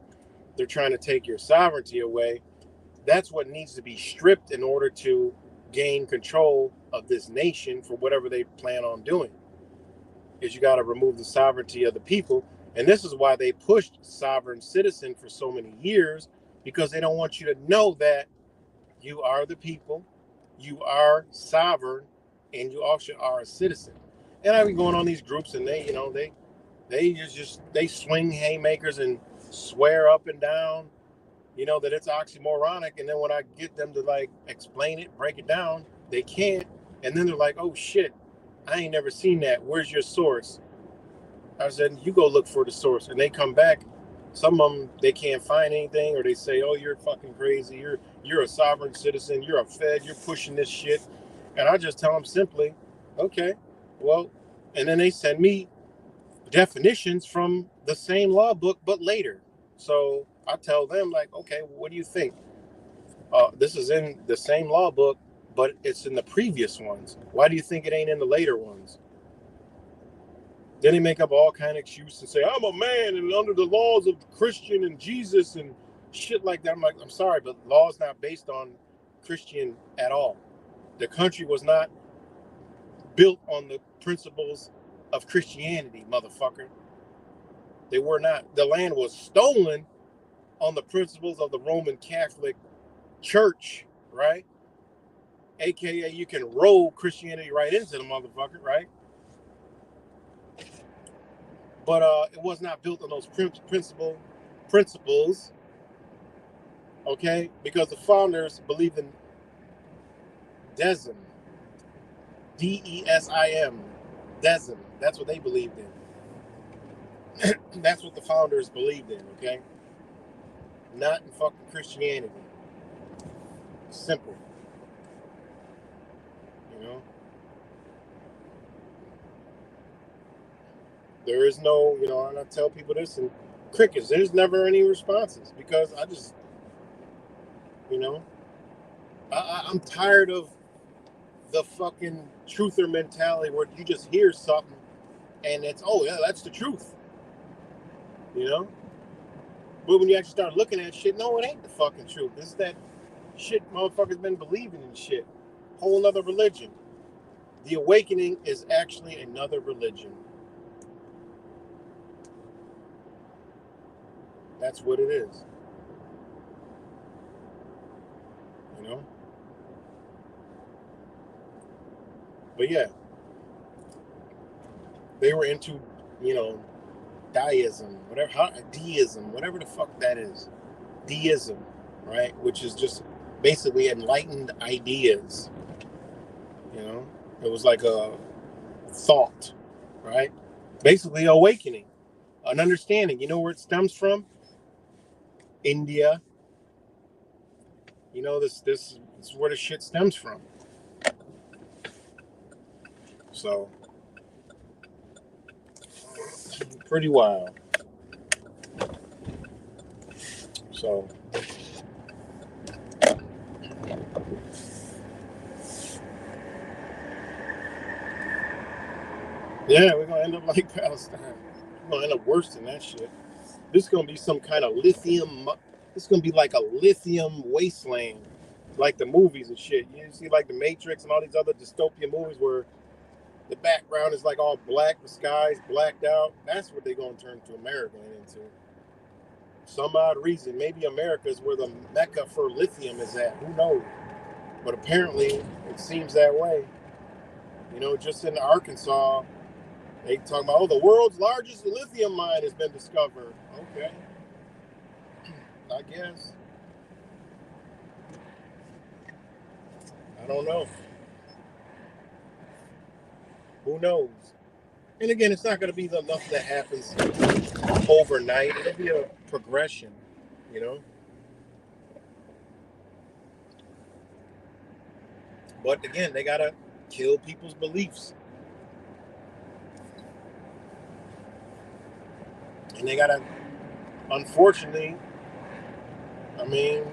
they're trying to take your sovereignty away. That's what needs to be stripped in order to gain control of this nation for whatever they plan on doing. Is you got to remove the sovereignty of the people. And this is why they pushed sovereign citizen for so many years, because they don't want you to know that you are the people, you are sovereign, and you also are a citizen. And I've been going on these groups, and they swing haymakers and swear up and down, that it's oxymoronic. And then when I get them to like explain it, break it down, they can't. And then they're like, "Oh shit, I ain't never seen that. Where's your source?" I said, "You go look for the source." And they come back. Some of them, they can't find anything, or they say, "Oh, you're fucking crazy. You're a sovereign citizen. You're a Fed. You're pushing this shit." And I just tell them simply, "Okay, well," and then they send me definitions from the same law book, but later. So I tell them, like, "Okay, what do you think? This is in the same law book, but it's in the previous ones. Why do you think it ain't in the later ones?" Then they make up all kind of excuses and say, "I'm a man and under the laws of Christian and Jesus and shit like that." I'm like, "I'm sorry, but law is not based on Christian at all. The country was not built on the principles of Christianity, motherfucker. They were not. The land was stolen on the principles of the Roman Catholic Church, right? AKA, you can roll Christianity right into the motherfucker, right? But it was not built on those principles, okay? Because the founders believed in deism, DESIM, deism. That's what they believed in. That's what the founders believed in, okay? Not in fucking Christianity. Simple, you know? There is no, and I tell people this, and crickets, there's never any responses, because I just, you know, I'm tired of the fucking truther mentality where you just hear something and it's, oh yeah, that's the truth, you know. But when you actually start looking at shit, no, it ain't the fucking truth. This is that shit motherfuckers been believing in shit. Whole other religion. The awakening is actually another religion. That's what it is. You know? But yeah, they were into, you know, deism, deism, whatever the fuck that is. Deism, right? Which is just basically enlightened ideas. You know? It was like a thought, right? Basically awakening, an understanding. You know where it stems from? India. You know, this is where the shit stems from. So pretty wild. So yeah, we're gonna end up like Palestine. We're gonna end up worse than that shit. This is gonna be some kind of lithium. This is gonna be like a lithium wasteland, like the movies and shit. You see, like the Matrix and all these other dystopian movies where the background is like all black, the sky's blacked out. That's what they're gonna turn to America into. Some odd reason, maybe America is where the mecca for lithium is at. Who knows? But apparently, it seems that way. You know, just in Arkansas, they talking about, oh, the world's largest lithium mine has been discovered. Okay, I guess. I don't know. Who knows? And again, it's not going to be enough that happens overnight. It'll be a progression, you know. But again, they got to kill people's beliefs. And they got to, unfortunately, I mean,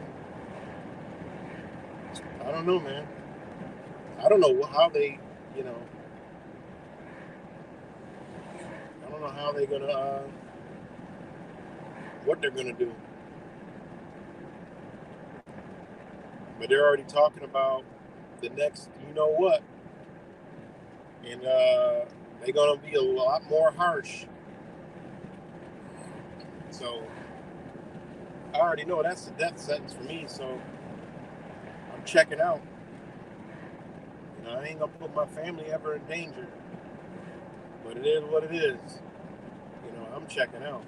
I don't know, man. I don't know how they, you know, I don't know how they're going to, what they're going to do. But they're already talking about the next, you know what, and they're going to be a lot more harsh. So I already know that's a death sentence for me. So I'm checking out. You know, I ain't gonna put my family ever in danger, but it is what it is. You know, I'm checking out.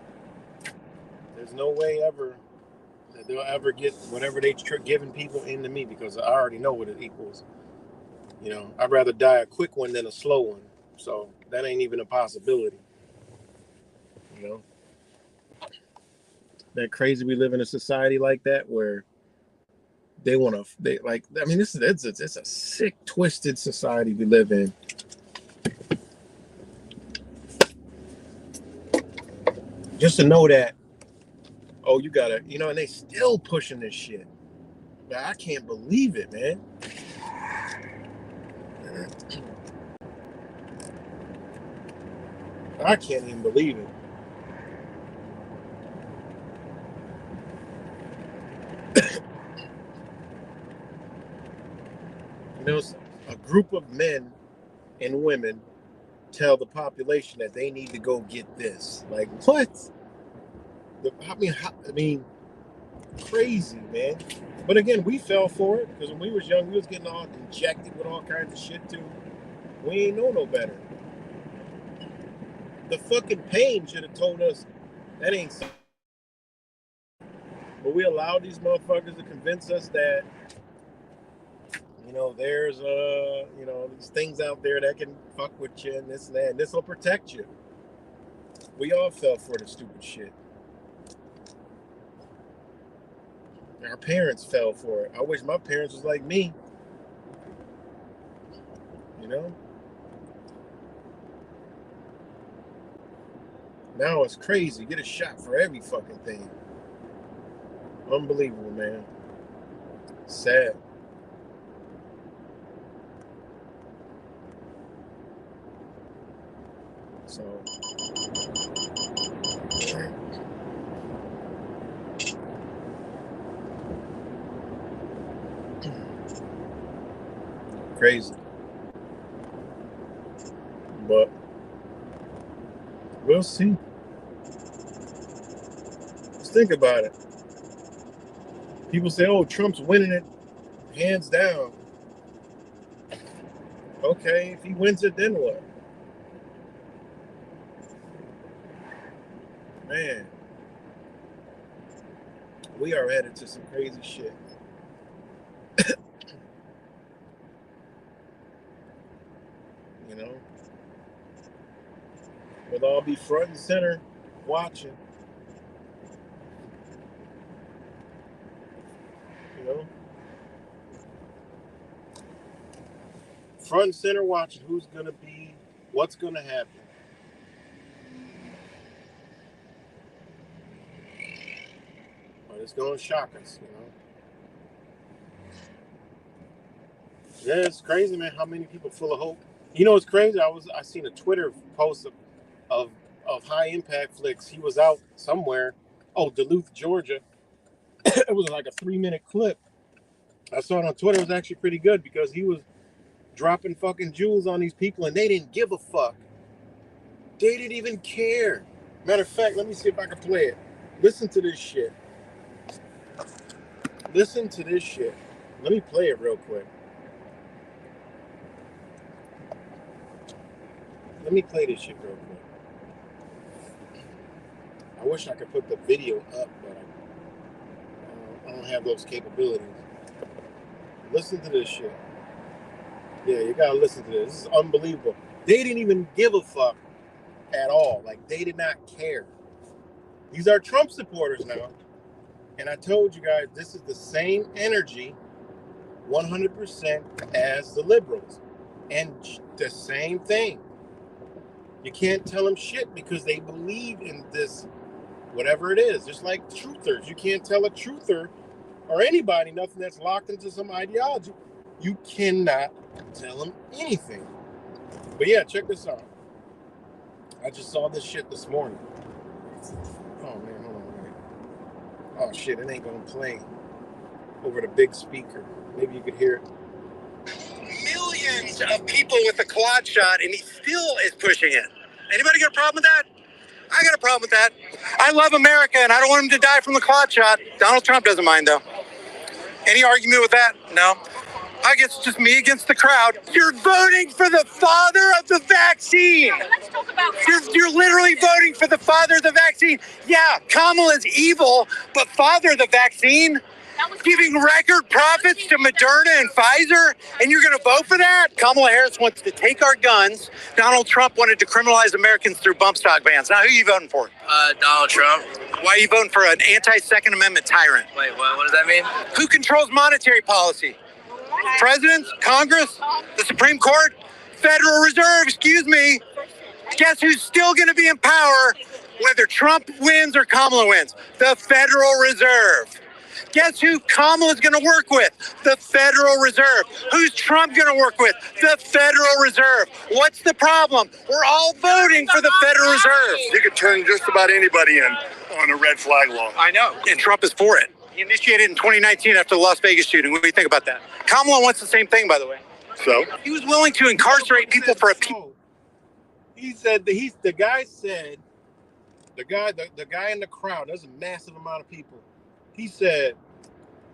There's no way ever that they'll ever get whatever they giving people into me because I already know what it equals. You know, I'd rather die a quick one than a slow one. So that ain't even a possibility. You know, that crazy we live in a society like that where they want to, they like, I mean, it's a sick, twisted society we live in. Just to know that, oh, you gotta, you know, and they still pushing this shit. I can't believe it, man. I can't even believe it. You know, a group of men and women tell the population that they need to go get this. Like what? I mean, crazy, man. But again, we fell for it because when we was young, we was getting all injected with all kinds of shit too. We ain't know no better. The fucking pain should have told us that ain't so. But we allowed these motherfuckers to convince us that, you know, there's you know, these things out there that can fuck with you and this and that, and this will protect you. We all fell for the stupid shit. Our parents fell for it. I wish my parents was like me. You know? Now it's crazy. Get a shot for every fucking thing. Unbelievable, man. Sad. So crazy. But we'll see. Just think about it. People say, oh, Trump's winning it hands down. Okay, if he wins it, then what? Man, we are headed to some crazy shit. You know? We'll all be front and center watching. You know? Front and center watching who's going to be, what's going to happen. But it's going to shock us, you know? Yeah, it's crazy, man, how many people full of hope. You know, it's crazy. I seen a Twitter post of High Impact Flicks. He was out somewhere. Oh, Duluth, Georgia. It was like a 3-minute clip. I saw it on Twitter. It was actually pretty good because he was dropping fucking jewels on these people and they didn't give a fuck. They didn't even care. Matter of fact, let me see if I can play it. Listen to this shit. Listen to this shit. Let me play it real quick. Let me play this shit real quick. I wish I could put the video up, but I don't have those capabilities. Listen to this shit. Yeah, you gotta listen to this. This is unbelievable. They didn't even give a fuck at all. Like, they did not care. These are Trump supporters now. And I told you guys, this is the same energy 100% as the liberals. And the same thing. You can't tell them shit because they believe in this, whatever it is. Just like truthers. You can't tell a truther or anybody nothing that's locked into some ideology. You cannot tell them anything. But yeah, check this out. I just saw this shit this morning. Oh man, hold on. Wait. Oh shit, it ain't gonna play over the big speaker. Maybe you could hear it. Millions of people with a quad shot, and he still is pushing it. Anybody got a problem with that? I got a problem with that. I love America, and I don't want him to die from the quad shot. Donald Trump doesn't mind, though. Any argument with that? No. I guess it's just me against the crowd. You're voting for the father of the vaccine. Let's talk about You're literally voting for the father of the vaccine. Yeah, Kamala's evil, but father of the vaccine, giving record profits to Moderna and Pfizer, and you're going to vote for that? Kamala Harris wants to take our guns. Donald Trump wanted to criminalize Americans through bump stock bans. Now, who are you voting for? Donald Trump. Why are you voting for an anti-Second Amendment tyrant? Wait, what does that mean? Who controls monetary policy? Presidents, Congress, the Supreme Court, Federal Reserve, excuse me. Guess who's still going to be in power whether Trump wins or Kamala wins? The Federal Reserve. Guess who Kamala's going to work with? The Federal Reserve. Who's Trump going to work with? The Federal Reserve. What's the problem? We're all voting for the Federal Reserve. You could turn just about anybody in on a red flag law. I know. And Trump is for it. He initiated it in 2019 after the Las Vegas shooting. What do you think about that? Kamala wants the same thing, by the way. So? He was willing to incarcerate people for a... He said, the guy in the crowd, there's a massive amount of people. He said,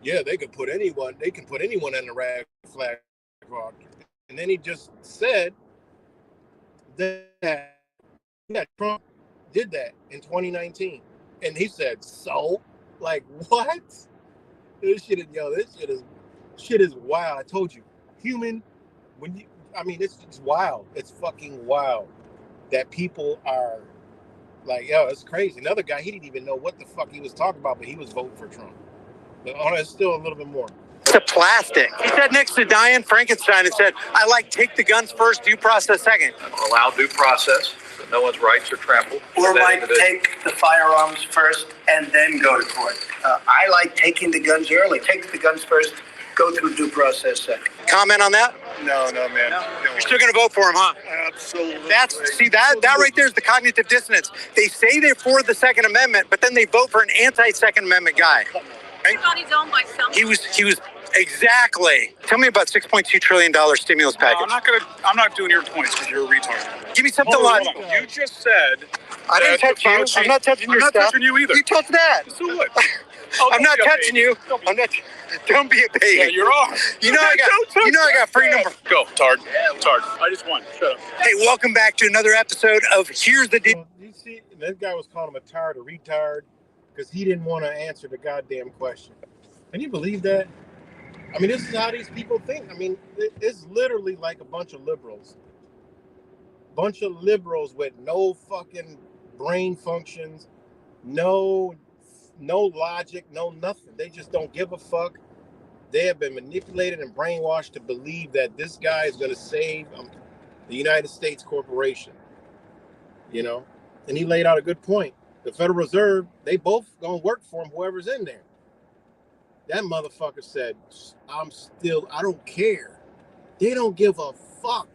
yeah, they can put anyone in the red flag law. And then he just said that Trump did that in 2019. And he said, so? Like, what? This shit is wild. I told you. It's wild. It's fucking wild that people are like, yo, it's crazy. Another guy, he didn't even know what the fuck he was talking about, but he was voting for Trump. But it's still a little bit more. It's a plastic. He sat next to Diane Frankenstein and said, I like take the guns first, due process second. Allow due process, that no one's rights are trampled. Or like take the firearms first and then go to court. I like taking the guns early. Take the guns first, go through due process second. Comment on that? No, man. No. You're still going to vote for him, huh? Absolutely. That right there is the cognitive dissonance. They say they're for the Second Amendment, but then they vote for an anti-Second Amendment guy. Right? on his own by some. He was Exactly. Tell me about $6.2 trillion stimulus package. I'm not doing your points because you're a retard. Give me something Hold on, logical. hold on. You just said I didn't that touch you. Fauci- I'm not touching your I'm stuff. not touching you either. You touch that. So what? I'm not touching you. I'm not. Don't be a baby. Yeah, you're on. You know I got freedom. Go, Tard. Tard. I just won. Shut up. Hey, welcome back to another episode of Here's the Deal. You see, that guy was calling him a tard, a retard, because he didn't want to answer the goddamn question. Can you believe that? I mean, this is how these people think. I mean, it's literally like a bunch of liberals. Bunch of liberals with no fucking brain functions, no logic, no nothing. They just don't give a fuck. They have been manipulated and brainwashed to believe that this guy is going to save the United States corporation. You know? And he laid out a good point. The Federal Reserve, they both going to work for him, whoever's in there. That motherfucker said, I don't care. They don't give a fuck.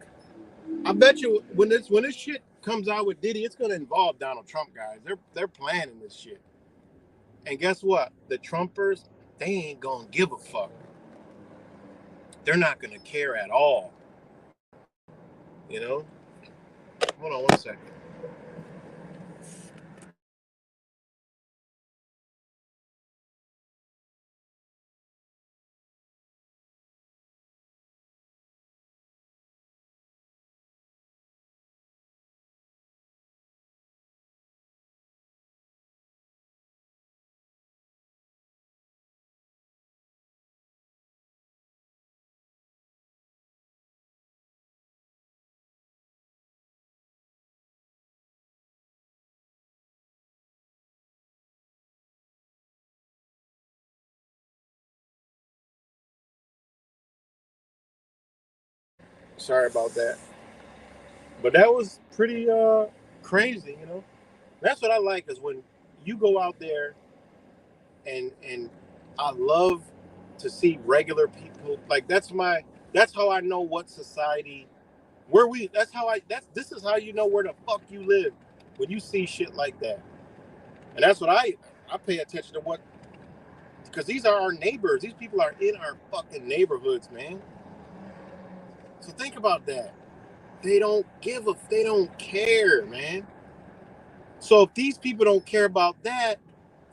I bet you when this shit comes out with Diddy, it's gonna involve Donald Trump, guys. They're planning this shit. And guess what? The Trumpers, they ain't gonna give a fuck. They're not gonna care at all. You know? Hold on one second. Sorry about that. But that was pretty crazy, you know. That's what I like is when you go out there and I love to see regular people. Like that's how I know what society this is how you know where the fuck you live when you see shit like that. And that's what I pay attention to because these are our neighbors. These people are in our fucking neighborhoods, man. So think about that. They don't care, man. So if these people don't care about that,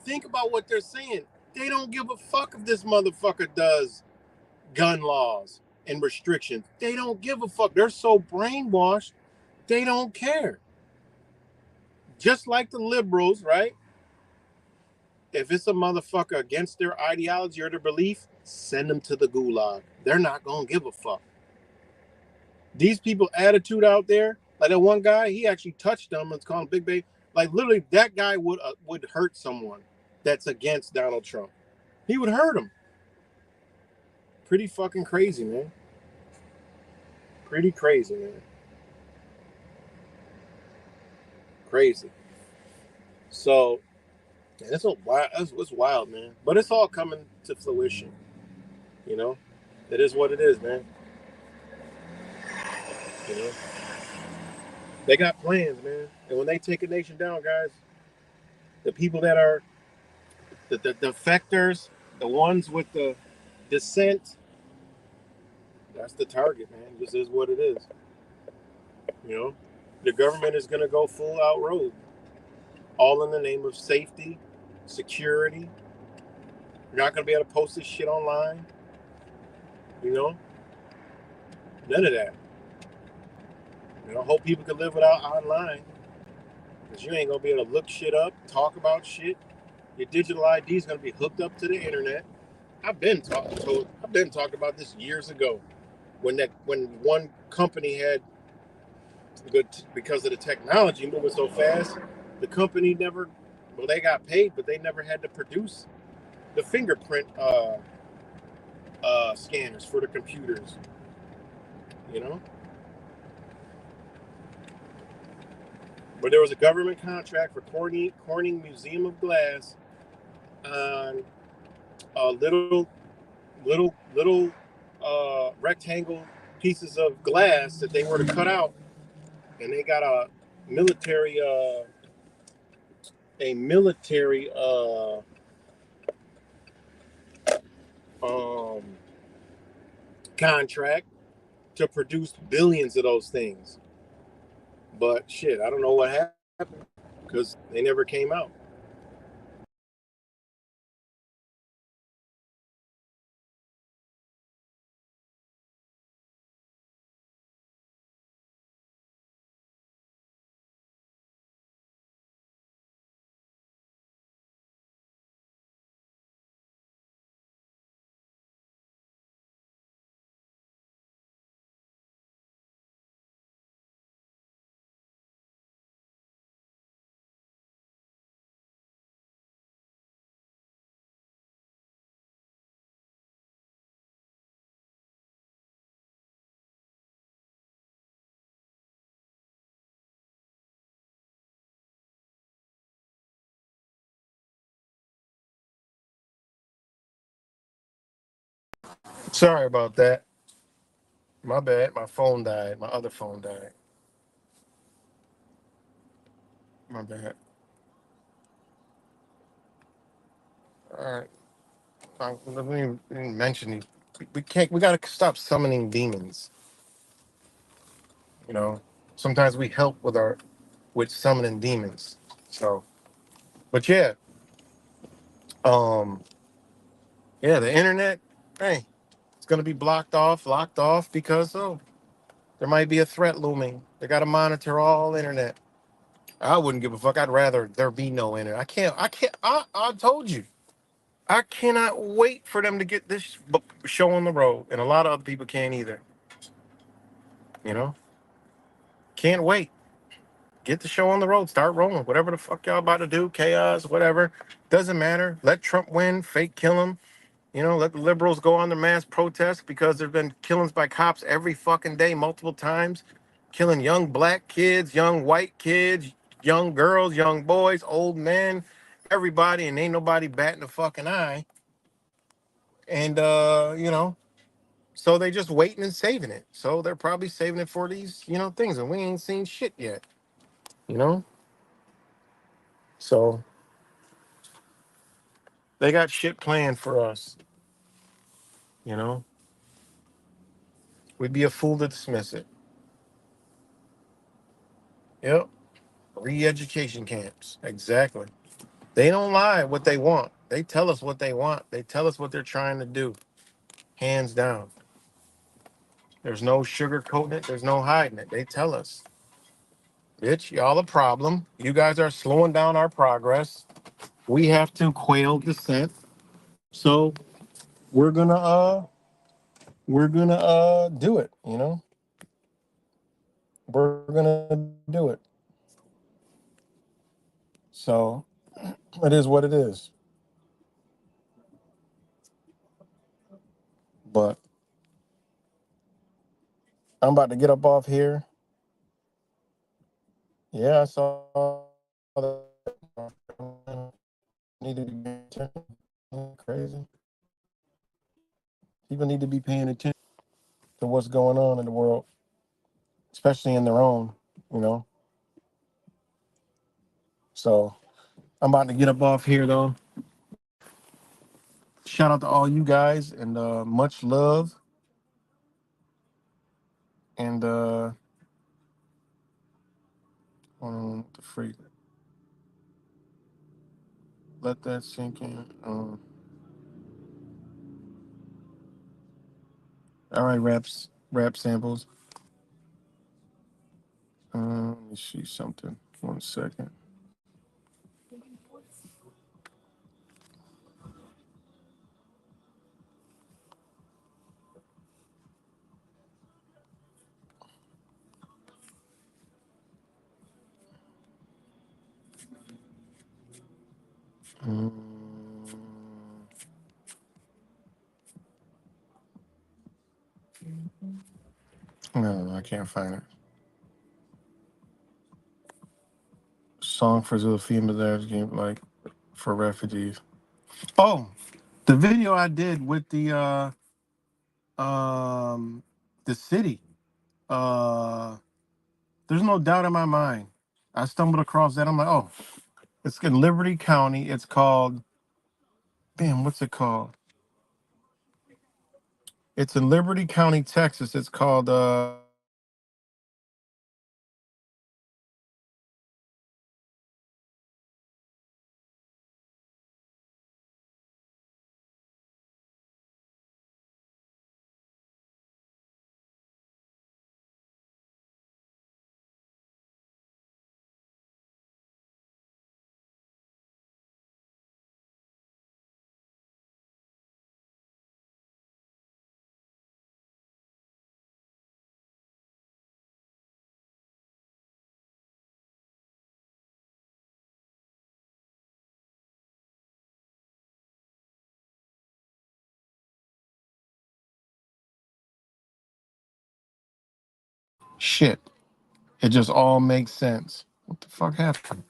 think about what they're saying. They don't give a fuck if this motherfucker does gun laws and restrictions. They don't give a fuck. They're so brainwashed, they don't care. Just like the liberals, right? If it's a motherfucker against their ideology or their belief, send them to the gulag. They're not gonna give a fuck. These people attitude out there, like that one guy, he actually touched them and called him Big Baby. Like literally, that guy would hurt someone that's against Donald Trump. He would hurt him. Pretty fucking crazy, man. Pretty crazy, man. Crazy. So, it's wild, man. But it's all coming to fruition. You know, it is what it is, man. You know, they got plans, man. And when they take a nation down, guys, the people that are the defectors, the ones with the dissent, that's the target, man. This is what it is. You know, the government is going to go full out rogue, all in the name of safety, security. You're not going to be able to post this shit online. You know, none of that. You know, hope people can live without online, because you ain't going to be able to look shit up, talk about shit. Your digital ID is going to be hooked up to the internet. I've been talking about this years ago, when one company had, because of the technology moving so fast, the company they got paid, but they never had to produce the fingerprint scanners for the computers. You know, but there was a government contract for Corning Museum of Glass on little rectangle pieces of glass that they were to cut out, and they got a military contract to produce billions of those things. But shit, I don't know what happened because they never came out. Sorry about that. My bad. My phone died. My other phone died. My bad. All right. Let me mention these. We can't. We gotta stop summoning demons. You know. Sometimes we help with summoning demons. So, but yeah. Um. Yeah. The internet. Hey, it's gonna be blocked off, locked off because there might be a threat looming. They gotta monitor all internet. I wouldn't give a fuck. I'd rather there be no internet. I can't. I can't. I told you. I cannot wait for them to get this show on the road, and a lot of other people can't either. You know, can't wait. Get the show on the road. Start rolling. Whatever the fuck y'all about to do, chaos, whatever, doesn't matter. Let Trump win. Fake kill him. You know, let the liberals go on the mass protest because there've been killings by cops every fucking day, multiple times, killing young black kids, young white kids, young girls, young boys, old men, everybody, and ain't nobody batting a fucking eye. And you know. So they just waiting and saving it. So they're probably saving it for these, things, and we ain't seen shit yet. You know, so they got shit planned for us. You know, we'd be a fool to dismiss it. Yep, re-education camps. Exactly. They don't lie what they want. They tell us what they want. They tell us what they're trying to do. Hands down. There's no sugarcoating it. There's no hiding it. They tell us, bitch, y'all a problem. You guys are slowing down our progress. We have to quail dissent. So we're gonna do it. We're gonna do it. So it is what it is. But I'm about to get up off here. Yeah, I saw that. Need to be paying attention. Crazy. People need to be paying attention to what's going on in the world, especially in their own. You know. So I'm about to get up off here though. Shout out to all you guys and much love. And the freak. Let that sink in. All right, rap samples. Let me see something. 1 second. Um, no, I can't find it. Song for the female game, like for refugees. Oh, the video I did with the city. Uh, there's no doubt in my mind. I stumbled across that. I'm like, oh, it's in Liberty County. It's called. Damn, what's it called? It's in Liberty County, Texas. It's called shit. It just all makes sense. What the fuck happened?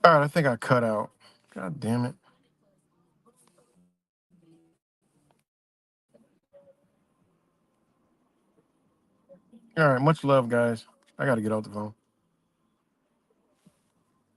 All right, I think I cut out. God damn it. All right, much love, guys. I got to get off the phone.